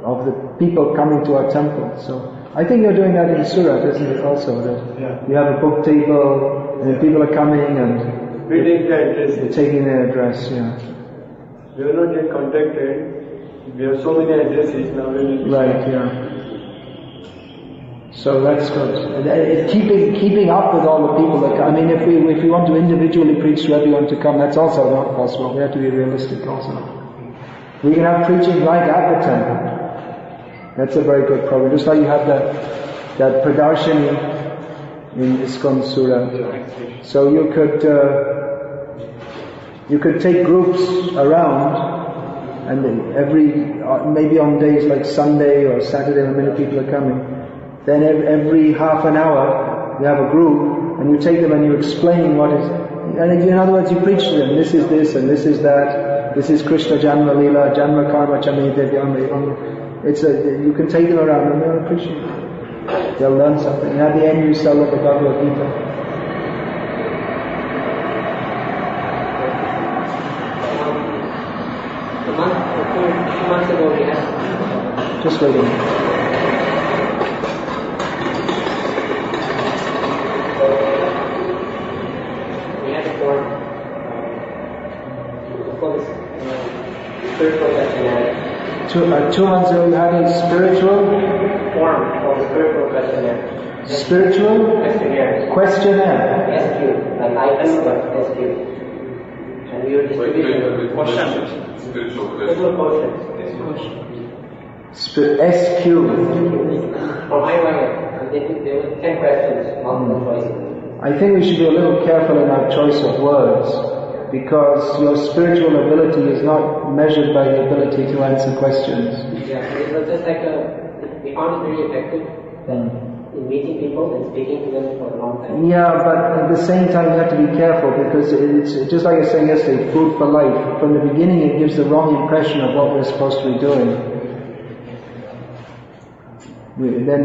of the people coming to our temple. So I think you're doing that in Surat, isn't it also? That you have a book table and people are coming and we take the address. They're taking their address, yeah. We are not yet contacted. We have so many addresses now. Right, yeah. So that's good. Keeping up with all the people that come. I mean, if we want to individually preach to everyone to come, that's also not possible. We have to be realistic also. We can have preaching right at the temple. That's a very good program. Just like you have that Pradarshini in ISKCON Surat. So you could take groups around, and maybe on days like Sunday or Saturday when many people are coming, then every half an hour you have a group and you take them and you explain what is, and in other words you preach to them, this is this and this is that, this is Krishna Janma Leela, Janma Karma Chami Devyam. You can take them around and they'll appreciate it. They'll learn something. And at the end you sell them the Bhagavad Gita. Two months ago we had... Just wait a minute. We had a forum for this spiritual questionnaire. 2 months ago you had a spiritual Forum for the spiritual questionnaire. Spiritual questionnaire. SQ, like item but SQ. And we were distributing questions. Spiritual SQ. From IYM, there were 10 questions, multiple choice. I think we should be a little careful in our choice of words, because your spiritual ability is not measured by the ability to answer questions. Yeah, it was just like we found it very effective. Then in meeting people and speaking to them for a long time. Yeah, but at the same time you have to be careful, because it's just like I was saying yesterday, food for life. From the beginning it gives the wrong impression of what we're supposed to be doing. Then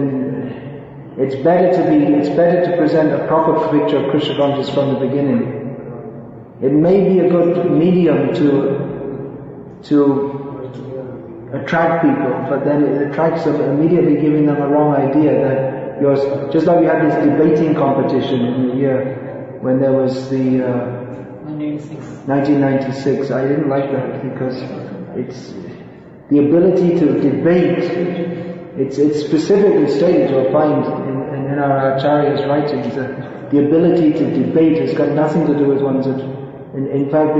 it's better to present a proper picture of Krishna consciousness from the beginning. It may be a good medium to attract people, but then it attracts them immediately, giving them a wrong idea that yours. Just like we had this debating competition in the year when there was the 1996. I didn't like that, because it's the ability to debate. It's specifically stated, you'll find in our Acharya's writings, that the ability to debate has got nothing to do with one's. In fact,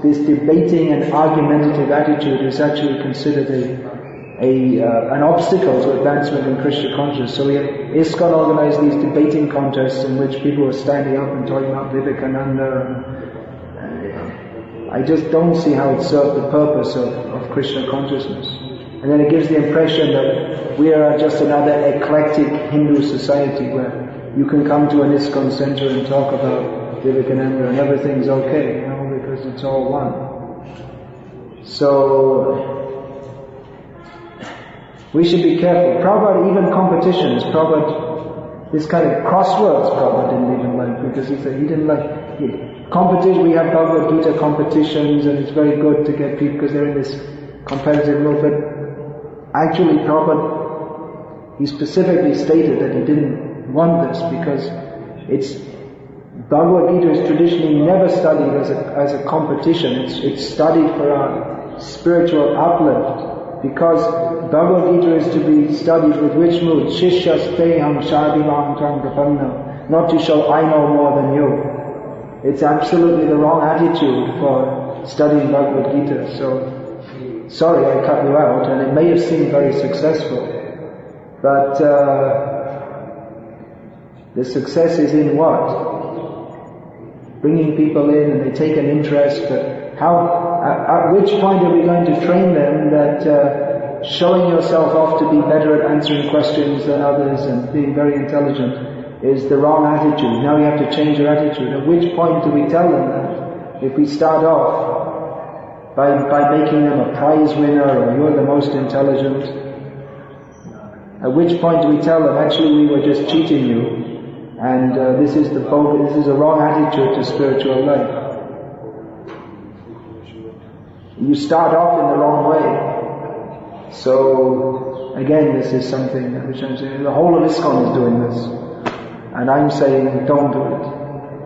this debating and argumentative attitude is actually considered an obstacle to advancement in Krishna consciousness. So ISKCON organized these debating contests in which people were standing up and talking about Vivekananda. I just don't see how it served the purpose of Krishna consciousness. And then it gives the impression that we are just another eclectic Hindu society where you can come to an ISKCON center and talk about Vivekananda and everything's okay, because it's all one. So we should be careful. Prabhupada, even competitions, Prabhupada, this kind of crosswords Prabhupada didn't even like, because he said he didn't like competition. We have Bhagavad Gita competitions, and it's very good to get people because they're in this competitive mood. But actually, Prabhupada, he specifically stated that he didn't want this, because Bhagavad Gita is traditionally never studied as a competition. It's studied for our spiritual uplift, because Bhagavad Gita is to be studied with which mood? Shishyasteham shardimam tvam prapanna, not to show I know more than you. It's absolutely the wrong attitude for studying Bhagavad Gita. So, sorry I cut you out, and it may have seemed very successful, but the success is in what? Bringing people in, and they take an interest, but at which point are we going to train them that showing yourself off to be better at answering questions than others and being very intelligent is the wrong attitude? Now you have to change your attitude. At which point do we tell them that? If we start off by making them a prize winner, or you're the most intelligent, at which point do we tell them, actually we were just cheating you, and this is a wrong attitude to spiritual life. You start off in the wrong way. So again, this is something which I'm saying, the whole of ISKCON is doing this, and I'm saying don't do it.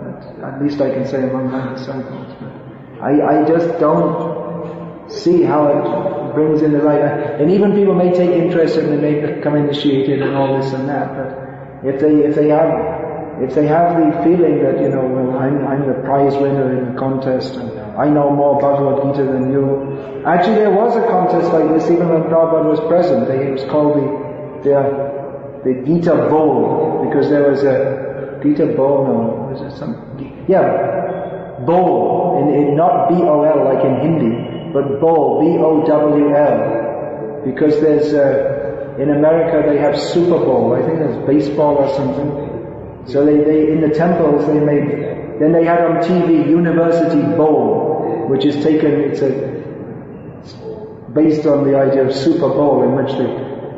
But at least I can say among my disciples. But I just don't see how it brings in the right. And even people may take interest and they may become initiated and all this and that. But if they have the feeling that, well, I'm the prize winner in the contest and I know more Bhagavad Gita than you. Actually, there was a contest like this even when Prabhupada was present. It was called the Gita Bowl, because there was a Gita Bowl, Bowl, in not B-O-L like in Hindi, but Bowl, B-O-W-L, because there's, in America they have Super Bowl, I think there's baseball or something. So they in the temples then they had on TV University Bowl, which is it's based on the idea of Super Bowl, in which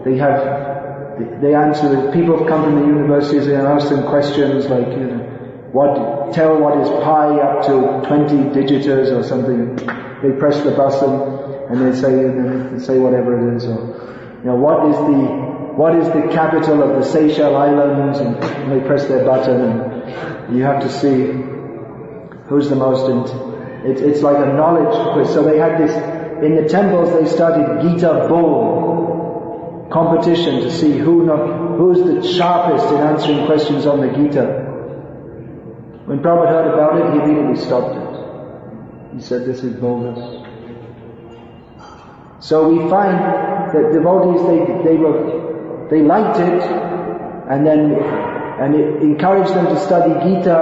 they answer, people have come from the universities and ask them questions like, what is pi up to 20 digiters or something. They press the button and they say whatever it is, or what is the capital of the Seychelles Islands, and they press their button and you have to see who's the most it's like a knowledge quiz. So they had this in the temples. They started Gita Bowl competition to see who's the sharpest in answering questions on the Gita. When Prabhupada heard about it, he immediately stopped it. He said, this is boldness. So we find that devotees, they liked it, and it encouraged them to study Gita,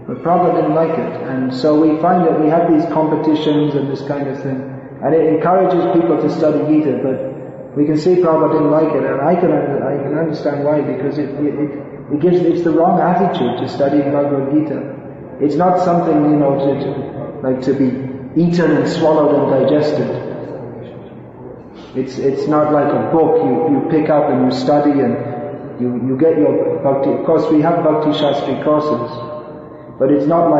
but Prabhupada didn't like it. And so we find that we have these competitions and this kind of thing, and it encourages people to study Gita, but We can see Prabhupada didn't like it, and I can understand why, because it's the wrong attitude to studying Bhagavad Gita. It's not something, to be eaten and swallowed and digested. It's not like a book you pick up and you study and you get your bhakti. Of course, we have Bhakti Shastri courses, but it's not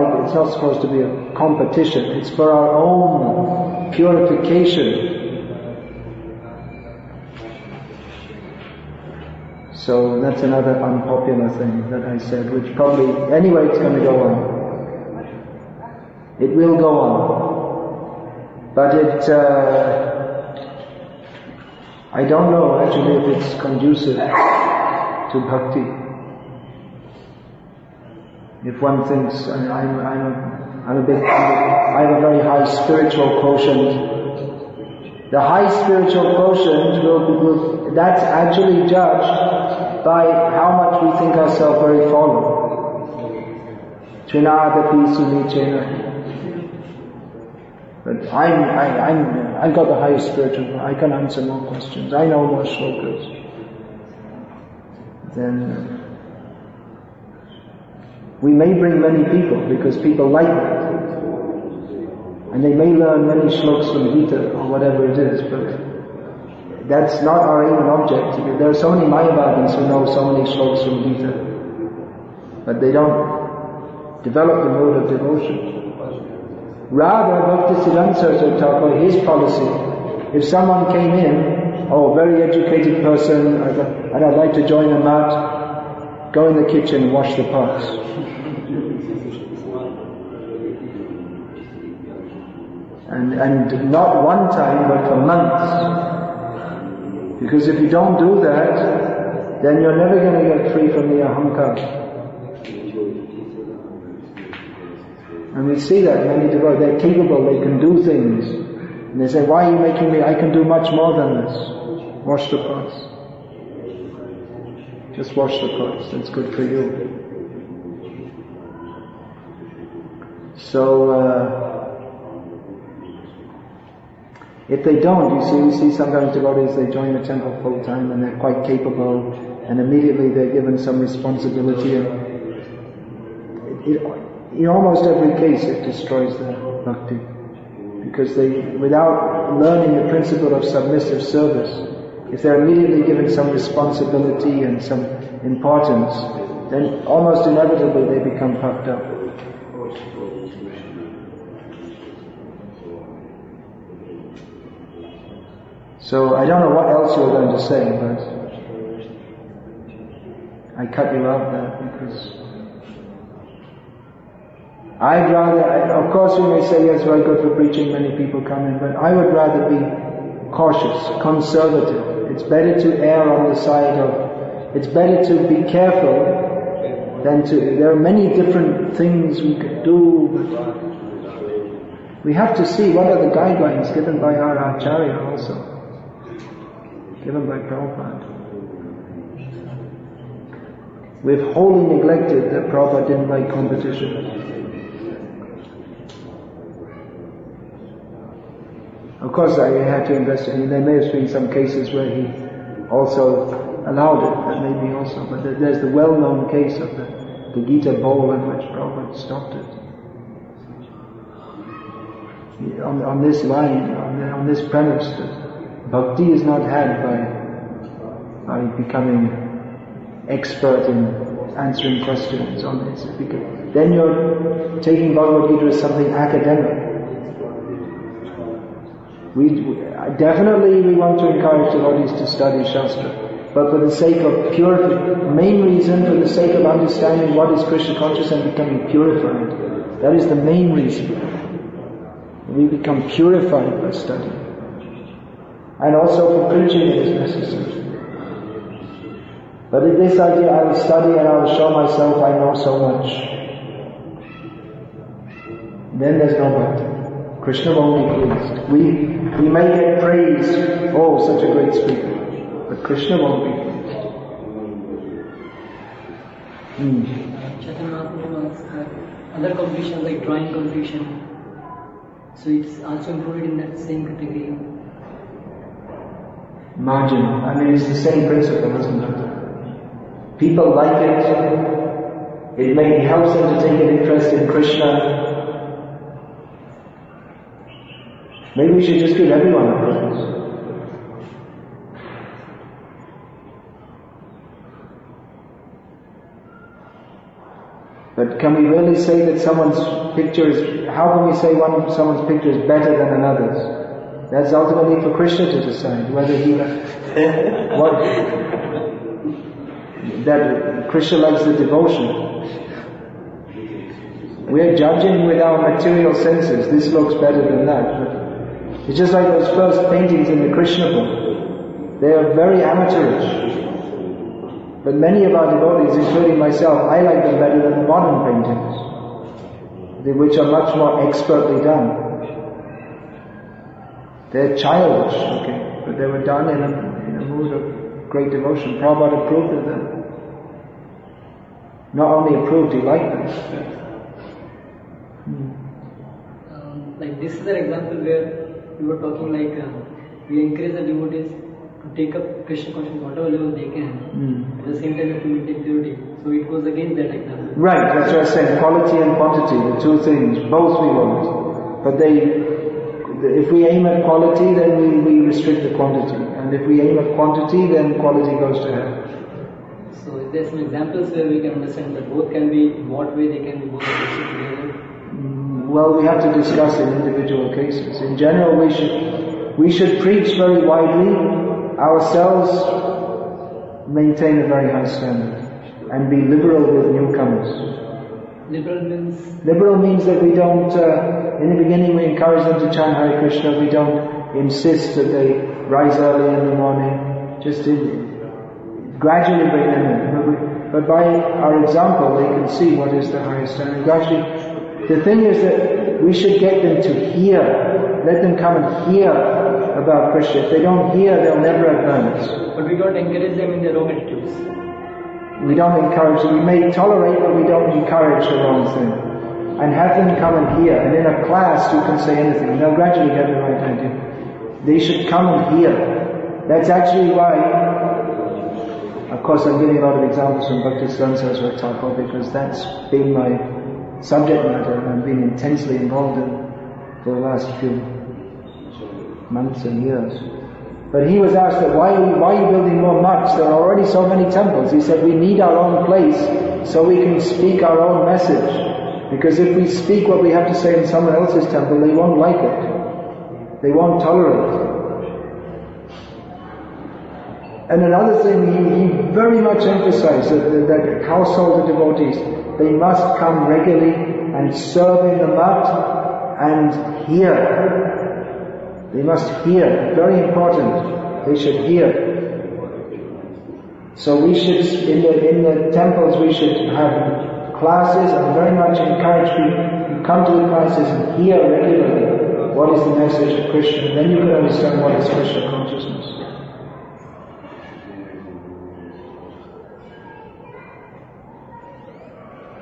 supposed to be a competition. It's for our own purification. So that's another unpopular thing that I said, which probably, anyway, it's going to go on. It will go on. But I don't know actually if it's conducive to bhakti. If one thinks, I have a very high spiritual quotient. The high spiritual quotient that's actually judged by how much we think ourselves very fallen. Trinadapi sunichena. But I've got the highest spiritual. I can answer more questions. I know more shlokas. Then we may bring many people because people like that, and they may learn many shlokas from Gita or whatever it is. But that's not our aim and object. There are so many Mayavadis who know so many shlokas from Gita, but they don't develop the mode of devotion. Rather, Bhaktisiddhanta Saraswati Thakur, his policy, if someone came in, a very educated person, and I'd like to join a mat, go in the kitchen and wash the pots. And not one time, but for months. Because if you don't do that, then you're never going to get free from the ahankara. And we see that many devotees, they're capable, they can do things. And they say, why are you making me, I can do much more than this. Wash the pots. Just wash the pots, that's good for you. So, if they don't, we see sometimes devotees, they join the temple full time and they're quite capable, and immediately they're given some responsibility, and in almost every case it destroys their bhakti, because without learning the principle of submissive service, if they're immediately given some responsibility and some importance, then almost inevitably they become puffed up. So I don't know what else you were going to say, but I cut you out there because I'd rather, of course we may say, yes, very good for preaching, many people come in, but I would rather be cautious, conservative. It's better to err on the side of, it's better to be careful than there are many different things we could do, but we have to see what are the guidelines given by our Acharya also, given by Prabhupada. We've wholly neglected that Prabhupada didn't like competition. Of course, I had to investigate. There may have been some cases where he also allowed it, that may be also. But there's the well-known case of the Gita bowl in which Prabhupada stopped it. On this line, on this premise, that bhakti is not had by becoming expert in answering questions on this. Because then you're taking Bhagavad Gita as something academic. Definitely we want to encourage devotees to study Shastra, but for the sake of purity, main reason for the sake of understanding what is Krishna consciousness and becoming purified. That is the main reason. We become purified by study. And also for preaching it is necessary. But in this idea, I will study and I will show myself I know so much. Then there's no bhakti. Krishna won't be pleased. We may get praise, oh, such a great speaker, but Krishna won't be pleased. Chaitanya Mahaprabhu has other competitions like drawing competition, so it's also included in that same category. marginal. I mean, it's the same principle, isn't it? People like it. It helps them to take an interest in Krishna. Maybe we should just give everyone a prize. But can we really say that someone's picture is, how can we say someone's picture is better than another's? That's ultimately for Krishna to decide whether that Krishna likes the devotion. We are judging with our material senses, this looks better than that. But it's just like those first paintings in the Krishna book. They are very amateurish. But many of our devotees, including myself, I like them better than the modern paintings, which are much more expertly done. They're childish, okay, but they were done in a mood of great devotion. Prabhupada approved of them. Not only approved, he liked them. Like this is an example where we were talking like we encourage the devotees to take up Krishna consciousness whatever level they can. At the same time, we have to maintain purity. So it goes against that example. Right, that's what I said. Quality and quantity, the two things, both we want. But if we aim at quality, then we restrict the quantity. And if we aim at quantity, then quality goes to hell. So is there some examples where we can understand that both can be, in what way they can be both together? Well, we have to discuss in individual cases. In general, we should preach very widely, ourselves maintain a very high standard, and be liberal with newcomers. Liberal means that we don't, in the beginning we encourage them to chant Hare Krishna, we don't insist that they rise early in the morning, just gradually bring them in. But by our example, they can see what is the highest standard. Gradually, the thing is that we should get them to hear, let them come and hear about Krishna. If they don't hear, they'll never advance. But we don't encourage them in their wrong attitudes. We don't encourage them. We may tolerate, but we don't encourage the wrong thing. And have them come and hear. And in a class, you can say anything. They'll gradually get the right idea. They should come and hear. That's actually why, of course, I'm giving a lot of examples from Bhakti Saraswati Thakur because that's been my subject matter and I've been intensely involved in for the last few months and years. But he was asked that why are you building more mutts? There are already so many temples. He said we need our own place so we can speak our own message. Because if we speak what we have to say in someone else's temple, they won't like it. They won't tolerate it. And another thing, he very much emphasized that household devotees, they must come regularly and serve in the mat and hear. They must hear. Very important. They should hear. So we should, in the temples, we should have classes and very much encourage people to come to the classes and hear regularly what is the message of Krishna. And then you can understand what is Krishna consciousness.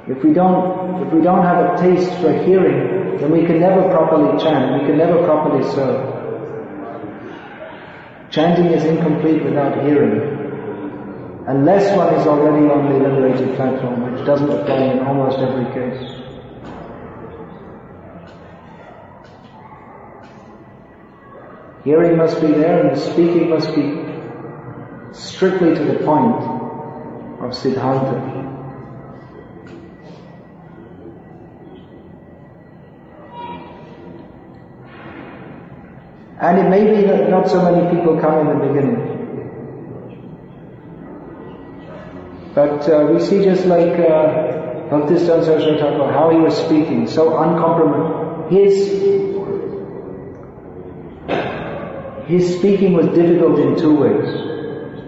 If we don't have a taste for hearing, then we can never properly chant, we can never properly serve. Chanting is incomplete without hearing. Unless one is already on the liberated platform, which doesn't apply in almost every case. Hearing must be there and the speaking must be strictly to the point of Siddhanta. And it may be that not so many people come in the beginning. But we see just like Bhakti Saraswati Thakur, how he was speaking, so uncompromised. His speaking was difficult in two ways.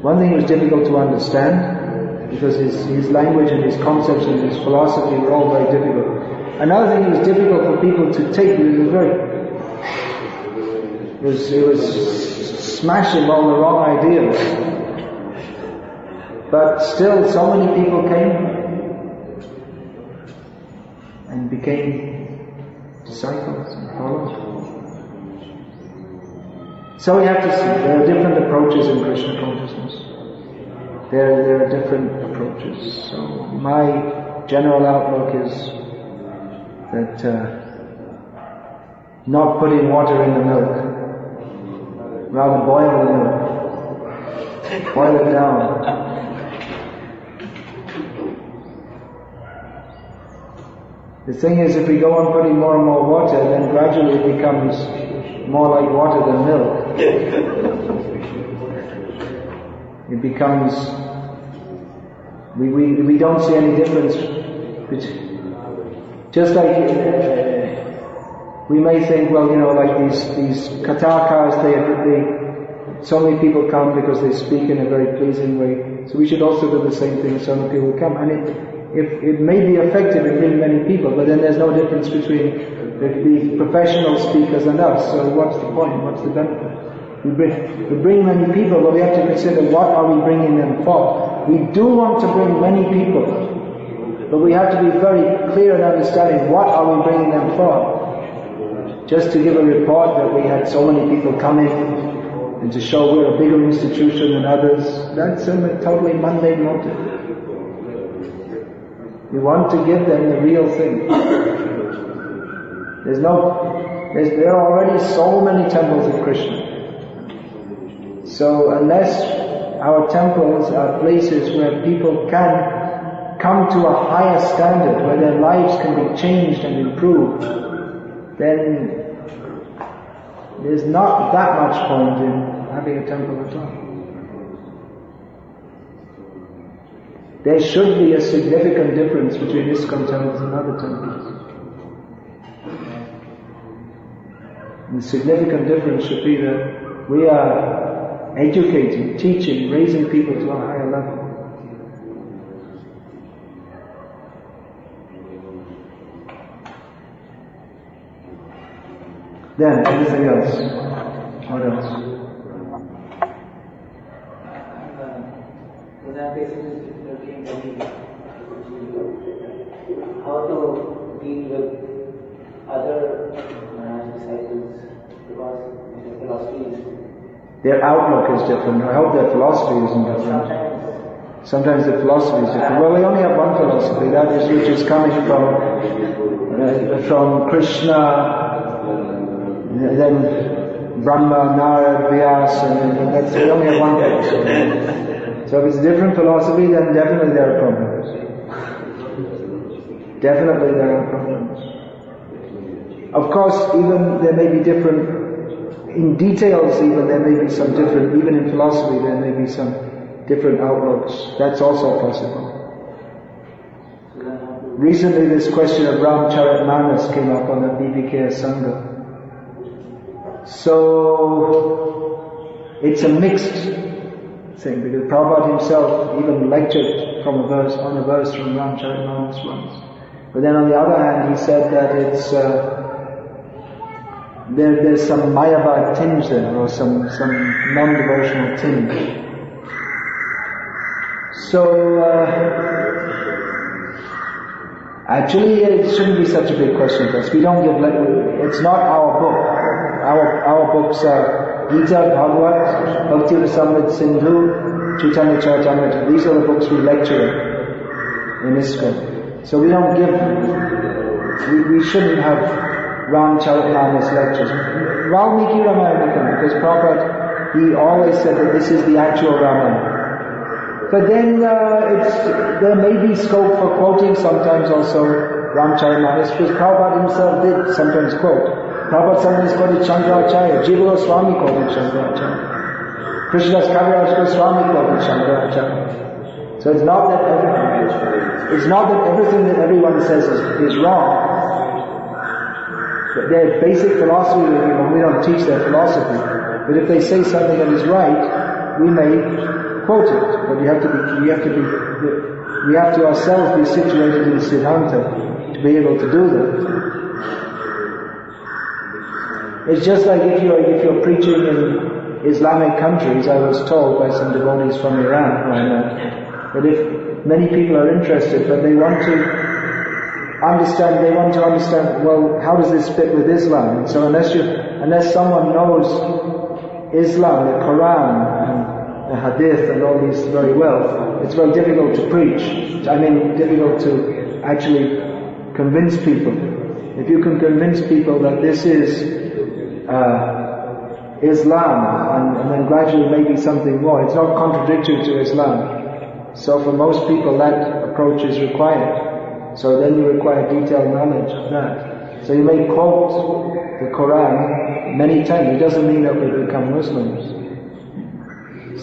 One thing was difficult to understand, because his language and his concepts and his philosophy were all very difficult. Another thing, it was difficult for people to take, because it was smashing all the wrong ideas. But still, so many people came and became disciples and followers. So we have to see, there are different approaches in Krishna consciousness. There are different approaches. So my general outlook is that not putting water in the milk, rather boil the milk, boil it down. The thing is, if we go on putting more and more water, then gradually it becomes more like water than milk. It becomes, we don't see any difference. Just like we may think, well, like these katakas, so many people come because they speak in a very pleasing way. So we should also do the same thing. So many people come, and it may be effective in really many people, but then there's no difference between the professional speakers and us. So what's the point? What's the benefit? We bring many people, but we have to consider what are we bringing them for. We do want to bring many people, but we have to be very clear in understanding what are we bringing them for. Just to give a report that we had so many people come in and to show we're a bigger institution than others, that's a totally mundane motive. We want to give them the real thing. There are already so many temples of Krishna. So unless our temples are places where people can come to a higher standard, where their lives can be changed and improved, then there's not that much point in having a temple at all. There should be a significant difference between ISKCON temples and other temples. The significant difference should be that we are educating, teaching, raising people to a higher level. Then, anything else? What else? How to deal with other disciples, because their philosophy is... Their outlook is different. I hope their philosophy isn't different. Sometimes the philosophy is different. Well, we only have one philosophy, that is which is coming from Krishna, then Brahma, Narad, Vyasa, and that's, we only have one philosophy. So if it's a different philosophy, then definitely there are problems. Definitely there are problems. Of course, even there may be different, in details even there may be some different, even in philosophy there may be some different outlooks. That's also possible. Recently this question of Ramcharitmanas came up on the BBK Sangha. So it's a mixed thing, because Prabhupada himself even lectured on a verse from Ramcharitmanas once. But then on the other hand, he said that it's there's some Mayavad tinge there, or some non-devotional tinge. So actually, it shouldn't be such a big question for us. We don't give. It's not our book. Our books are Gita, Bhagavad, Bhakti Rasamrita Sindhu, Chaitanya Charitamrita. These are the books we lecture in ISKCON. So we don't give. We shouldn't have Ramcharitmanas lectures. Valmiki Ramayanakam, because Prabhupada, he always said that this is the actual Ramayana. But then there may be scope for quoting sometimes also Ramcharitmanas, because Prabhupada himself did sometimes quote. Prabhupada sometimes quoted Shankaracharya, Jiva Goswami quoted Shankaracharya, Krishnadas Kaviraj Goswami quoted Shankaracharya. So it's not that everything that everyone says is wrong. Their basic philosophy, we don't teach their philosophy. But if they say something that is right, we may quote it. But we have to ourselves be situated in Siddhanta to be able to do that. It's just like if you're preaching in Islamic countries, I was told by some devotees from Iran who I met, that if many people are interested, but they want to understand, well, how does this fit with Islam? And so unless someone knows Islam, the Quran, and the Hadith and all these very well, it's very difficult to preach. I mean, difficult to actually convince people. If you can convince people that this is Islam, and then gradually maybe something more, it's not contradictory to Islam. So for most people that approach is required. So then you require detailed knowledge of that. So you may quote the Quran many times. It doesn't mean that we become Muslims.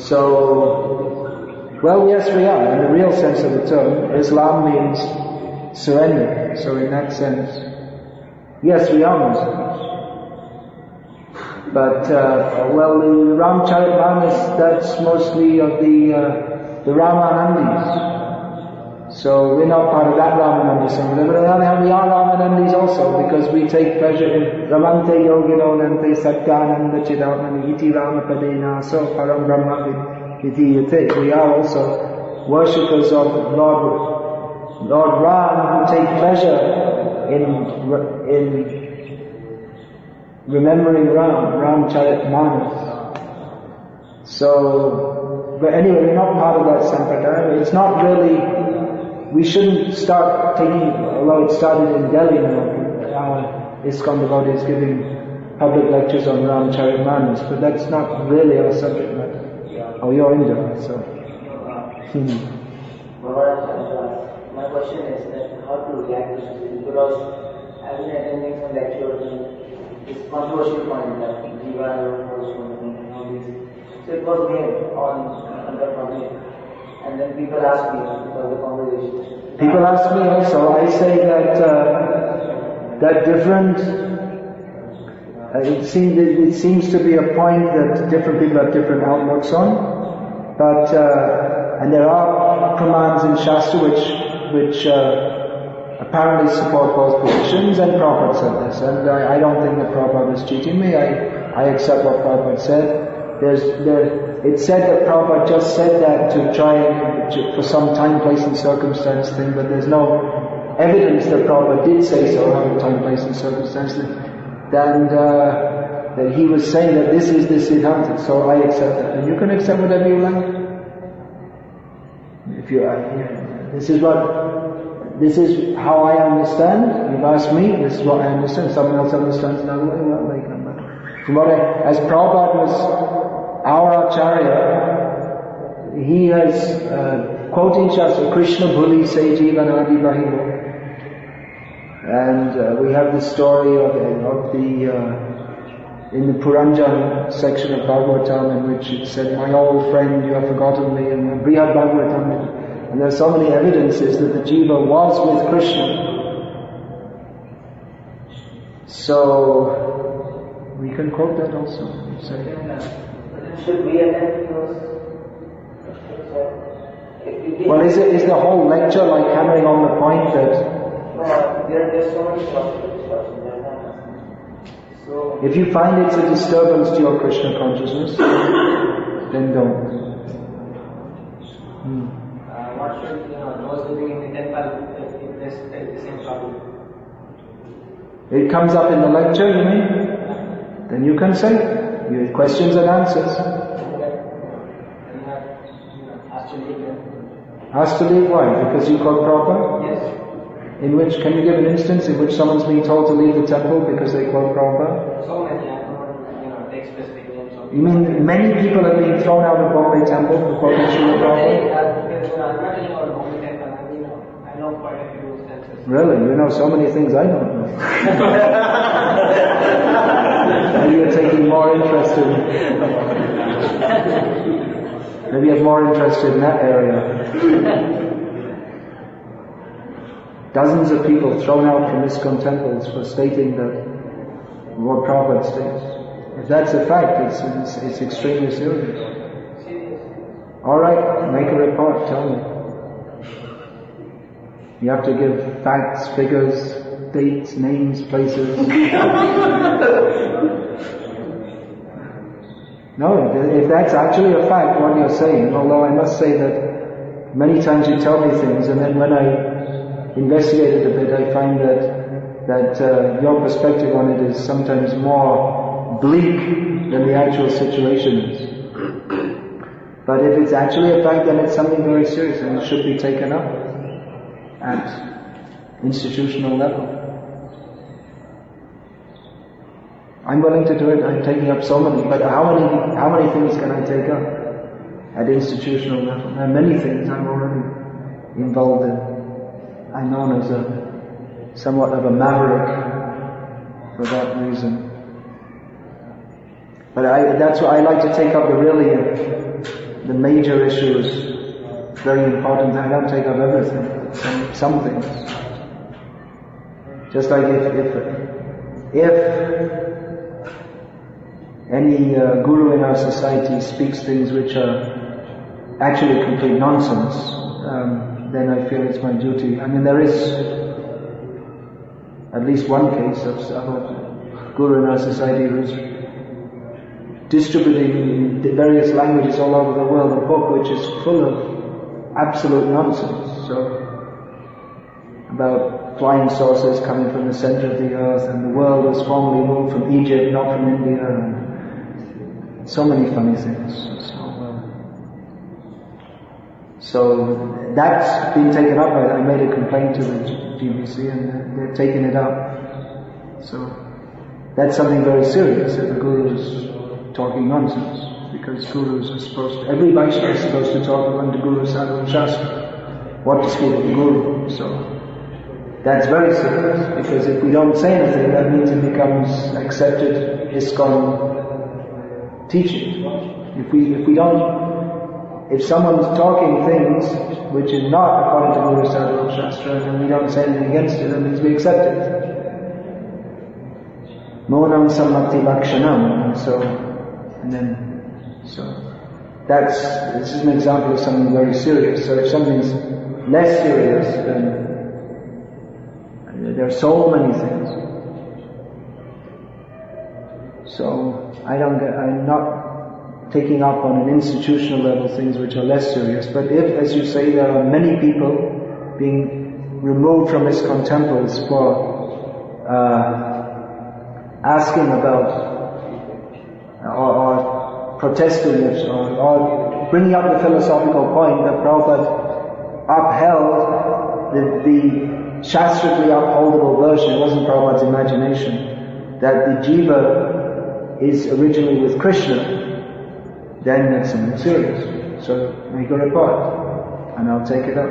So, well, yes, we are. In the real sense of the term, Islam means surrender. So in that sense, yes, we are Muslims. But, well, the Ramcharitmanas, that's mostly of the Ramanandis. So we're not part of that Ramanandi Sangha. But on the other hand, we are Ramanandis also, because we take pleasure in Ramante Yogino Nante Satyananda Chidananda Iti Ramapadena So Param Brahma Vidiyate. We are also worshippers of Lord Ram, who take pleasure in remembering Ramcharitmanas. So, but anyway, we're not part of that Sampradaya. It's not really. We shouldn't start taking, although it started in Delhi now, our ISKCON devotees giving public lectures on Ramcharitmanas, but that's not really our subject matter. Oh, you're India, so. My question is that how to react to something, because I've been attending some lectures and this controversial point that Jiva and all this. So it was made on the public. And then people ask me for the conversation. People ask me also. I say that different. It seems to be a point that different people have different outlooks on. But and there are pramans in Shastra which apparently support both positions, and Prabhupada said this. And I don't think that Prabhupada is cheating me. I accept what Prabhupada said. It's said that Prabhupada just said that to try and for some time, place and circumstance thing, but there's no evidence that Prabhupada did say so, how to time, place and circumstance, and that he was saying that this is the Siddhanta, so I accept that. And you can accept whatever you like. If you this is how I understand. You've asked me, this is what I understand. Someone else understands another way, well, they can. But as Prabhupada was our Acharya, he has quoting Shastra, Krishna Bhuli Se Jivanadi Bahivo. And we have the story of in the Puranjan section of Bhagavatam, in which it said, my old friend, you have forgotten me, and Brihad Bhagavatam. And there are so many evidences that the Jiva was with Krishna. So, we can quote that also. Should we attend those? Well, is the whole lecture like hammering on the point that... No, there are so many questions. So, if you find it's a disturbance to your Krishna consciousness, then don't. What should those living in the temple if they face the same problem? It comes up in the lecture, you mean? Then you can say your questions and answers. Has to leave why? Because you quote Prabhupada? Yes. In which, can you give an instance in which someone's being told to leave the temple because they quote Prabhupada? So many, I don't take specific names. You mean many people are being thrown out of Bombay temple for quoting Srila Prabhupada? I'm not talking about Bombay temple, I know quite a few instances. Really? You know so many things I don't know. Maybe you're taking more interest in... Maybe you're more interested in that area. Dozens of people thrown out from ISKCON temples for stating that what Prabhupada states. If that's a fact, it's extremely serious. Alright, make a report, tell me. You have to give facts, figures, dates, names, places. No, if that's actually a fact, what you're saying, although I must say that many times you tell me things, and then when I investigate it a bit, I find that your perspective on it is sometimes more bleak than the actual situation is. But if it's actually a fact, then it's something very serious and it should be taken up at institutional level. I'm willing to do it. I'm taking up so many, but how many things can I take up at institutional level? There are many things I'm already involved in. I'm known as somewhat of a maverick for that reason. But that's why I like to take up the major issues, very important. I don't take up everything, some things. Just like if any guru in our society speaks things which are actually complete nonsense, then I feel it's my duty. I mean, there is at least one case of a guru in our society who's distributing in various languages all over the world a book which is full of absolute nonsense. So, about flying saucers coming from the center of the earth, and the world was formerly ruled from Egypt, not from India, and so many funny things. So that's been taken up. I made a complaint to the GBC and they're taking it up. So that's something very serious if the guru is talking nonsense, because gurus are supposed to, every Vaishnava is supposed to talk about the Guru, Sadhu and Shastra, what to speak of the Guru. So that's very serious, because if we don't say anything, that means it becomes accepted ISKCON teaching. If someone's talking things which is not according to Guru, Sadhu and Shastra, and we don't say anything against it, that means we accept it. Monam sammati lakshanam, this is an example of something very serious. So if something's less serious, then there are so many things. So I'm not taking up on an institutional level things which are less serious. But if, as you say, there are many people being removed from ISKCON temples for asking about or protesting or bringing up the philosophical point that Prabhupada upheld the shastrically upholdable version, it wasn't Prabhupada's imagination, that the jiva is originally with Krishna, then that's something serious. So make a report and I'll take it up.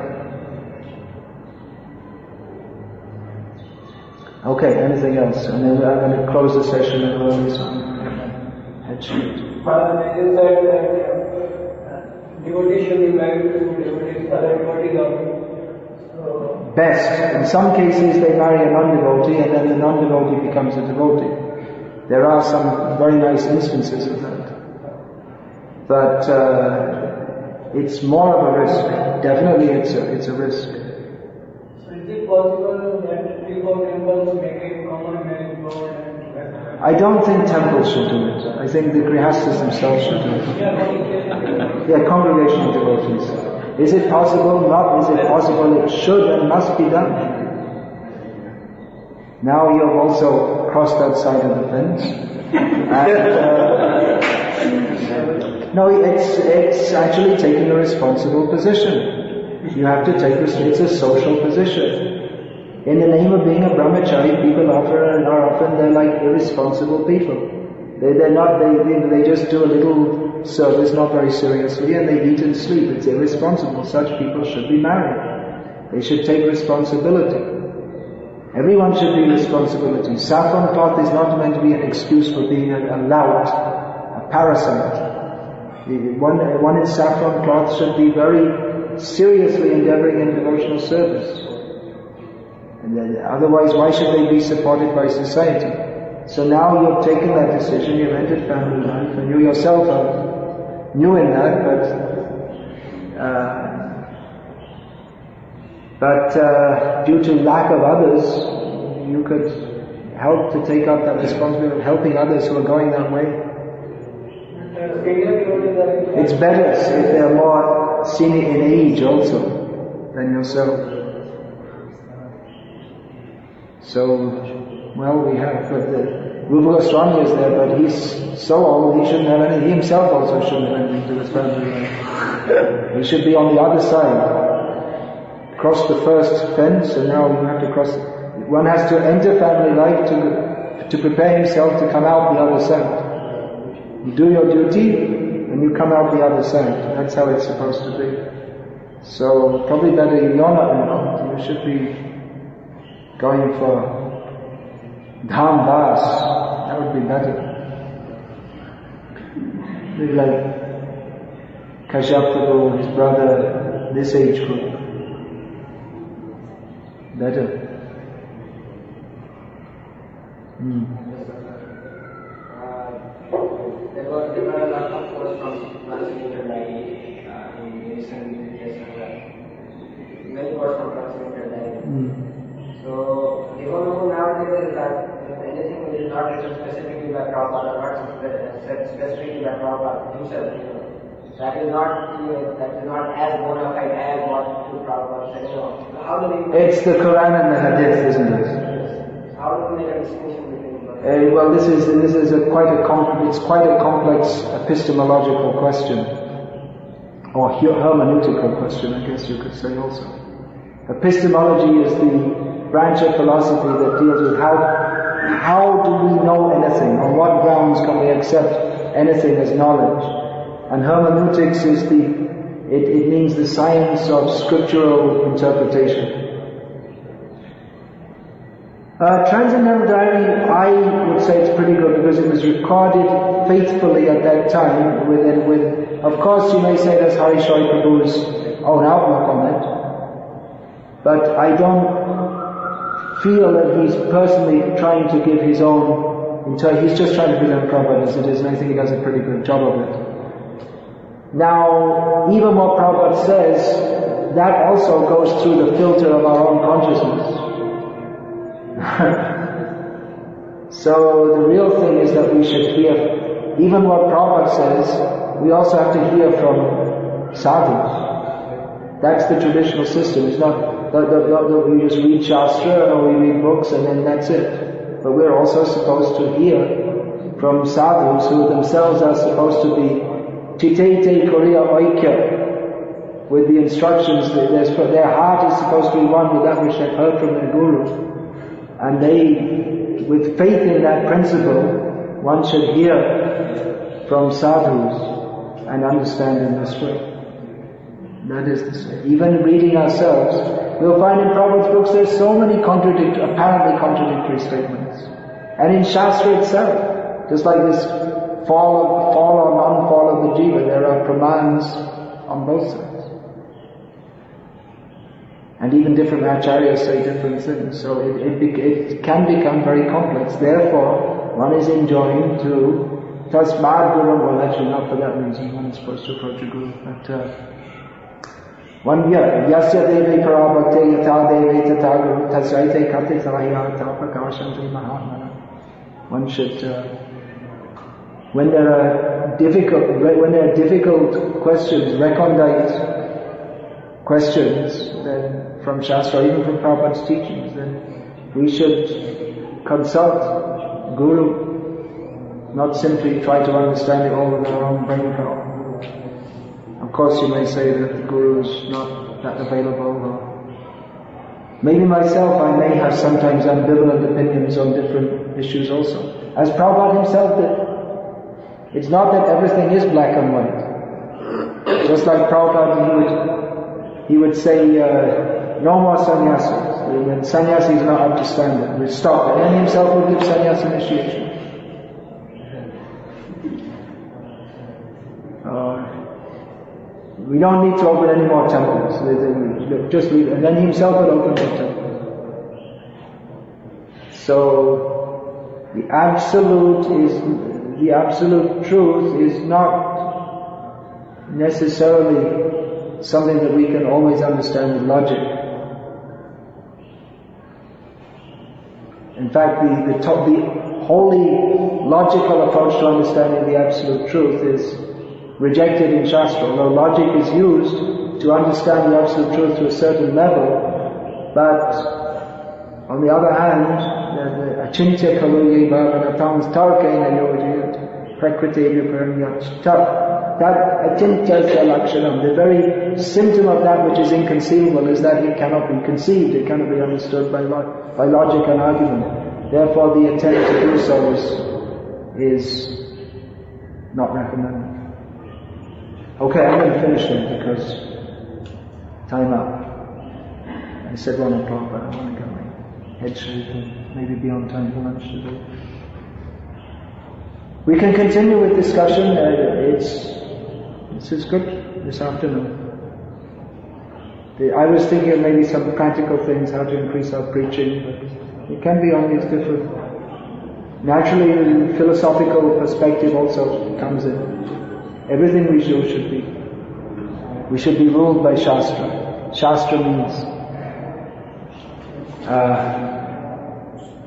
Okay, anything else? And then I'm going to close the session at early, so head sheet. But you said that devotee should be married to devotees, other devotees also. Best. In some cases they marry a non-devotee and then the non-devotee becomes a devotee. There are some very nice instances of that. But it's more of a risk. Definitely it's a risk. So is it possible that people temples make it common marriage board? I don't think temples should do it. I think the grihasthas themselves should do it. Yeah, congregational devotees. Is it possible? Not is it possible. It should and must be done. Now you have also crossed that side of the fence. No, it's actually taking a responsible position. You have to take it's a social position. In the name of being a brahmachari, people they're like irresponsible people. They just do a little service, not very seriously, and they eat and sleep. It's irresponsible. Such people should be married. They should take responsibility. Everyone should be responsibility. Saffron cloth is not meant to be an excuse for being a lout, a parasite. One in saffron cloth should be very seriously endeavoring in devotional service. And otherwise, why should they be supported by society? So now you've taken that decision, you've entered family life, and you yourself are new in that, but due to lack of others, you could help to take up that responsibility of helping others who are going that way. It's better if they're more senior in age also than yourself. So, well, we have, but the Rupa Goswami is there, but he's so old, he shouldn't have anything, he himself also shouldn't have anything to do with family life. He should be on the other side. Cross the first fence, and now you have to cross. One has to enter family life to prepare himself to come out the other side. You do your duty, and you come out the other side. That's how it's supposed to be. So, probably better you're not involved. You should be going for Dham Vas. That would be better. Maybe like Kashyap Prabhu, his brother, this age group. Better. There were a lot of quotes from translated diary in recent years. Many quotes from translated diary. So, the whole nowadays is that anything which is not written specifically by Prabhupada, not said specifically by Prabhupada himself, that is not as bona fide as what Prabhupada said. So how do we? It's the Quran and the Hadith, isn't it? How do we make a distinction between both? Well, this is quite a complex epistemological question, or hermeneutical question, I guess you could say also. Epistemology is the branch of philosophy that deals with how do we know anything, on what grounds can we accept anything as knowledge. And hermeneutics is it means the science of scriptural interpretation. Transcendental Diary, I would say it's pretty good because it was recorded faithfully at that time with of course you may say that's Hari Shai Prabhu's own outlook on it, but I don't feel that he's personally trying to give his own, he's just trying to present Prabhupada as it is, and I think he does a pretty good job of it. Now, even what Prabhupada says, that also goes through the filter of our own consciousness. So the real thing is that we should hear, even what Prabhupada says, we also have to hear from sadhus. That's the traditional system. It's not that we just read Shastra or we read books and then that's it. But we're also supposed to hear from sadhus who themselves are supposed to be Chitete Korea Oike, with the instructions that their heart is supposed to be one with that which they've heard from their guru. And they, with faith in that principle, one should hear from sadhus and understand in this way. That is the way. Even reading ourselves, we'll find in Prabhupada's books there's so many apparently contradictory statements. And in Shastra itself, just like this fall or non-fall of the jiva, there are pramans on both sides. And even different acharyas say different things, so it can become very complex. Therefore, one is enjoined to tasmad guru, well actually not for that reason, one is supposed to approach a guru, but yasya deve parabhakte yata deve tata guru tasyaite kate sarayata prakashanti mahatmana. One should when there are difficult questions, recondite questions, then from Shastra, even from Prabhupada's teachings, then we should consult Guru, not simply try to understand it all with our own brain power. Of course, you may say that the Guru is not that available, or maybe myself, I may have sometimes ambivalent opinions on different issues also, as Prabhupada himself did. It's not that everything is black and white. Just like Prabhupada, he would say, no more sannyasis. When sannyasi is not up to standard, we stop. And he himself would give sannyas initiation. We don't need to open any more temples. Just leave. And then he himself would open more temples. So, the absolute truth is not necessarily something that we can always understand with logic. In fact, the wholly logical approach to understanding the absolute truth is rejected in Shastra. Although logic is used to understand the absolute truth to a certain level, but On the other hand, the achintya kaluye bhavanatam tarkena yojit prakriti viparanyat. That achintya lakshanam, the very symptom of that which is inconceivable is that it cannot be conceived, it cannot be understood by logic and argument. Therefore the attempt to do so is not recommended. Okay, I'm going to finish then because time up. I said 1 o'clock, but I want to get my head straight and maybe be on time for lunch today. We can continue with discussion. This is good this afternoon. I was thinking of maybe some practical things, how to increase our preaching, but it can be on these different. Naturally, the philosophical perspective also comes in. Everything we do we should be ruled by Shastra. Shastra means,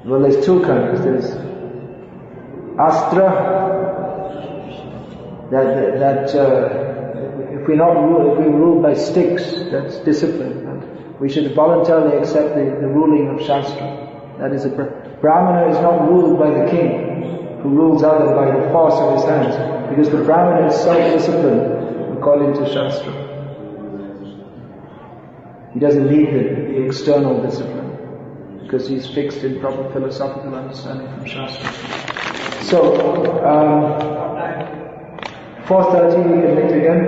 well, there's two kinds. There's Astra, if we're ruled by sticks, that's discipline. And we should voluntarily accept the ruling of Shastra. That is, a Brahmana is not ruled by the king, who rules others by the force of his hands, because the Brahmana is self-disciplined according to Shastra. He doesn't need the external discipline, because he's fixed in proper philosophical understanding from Shastra. So, 4:30 we can meet again.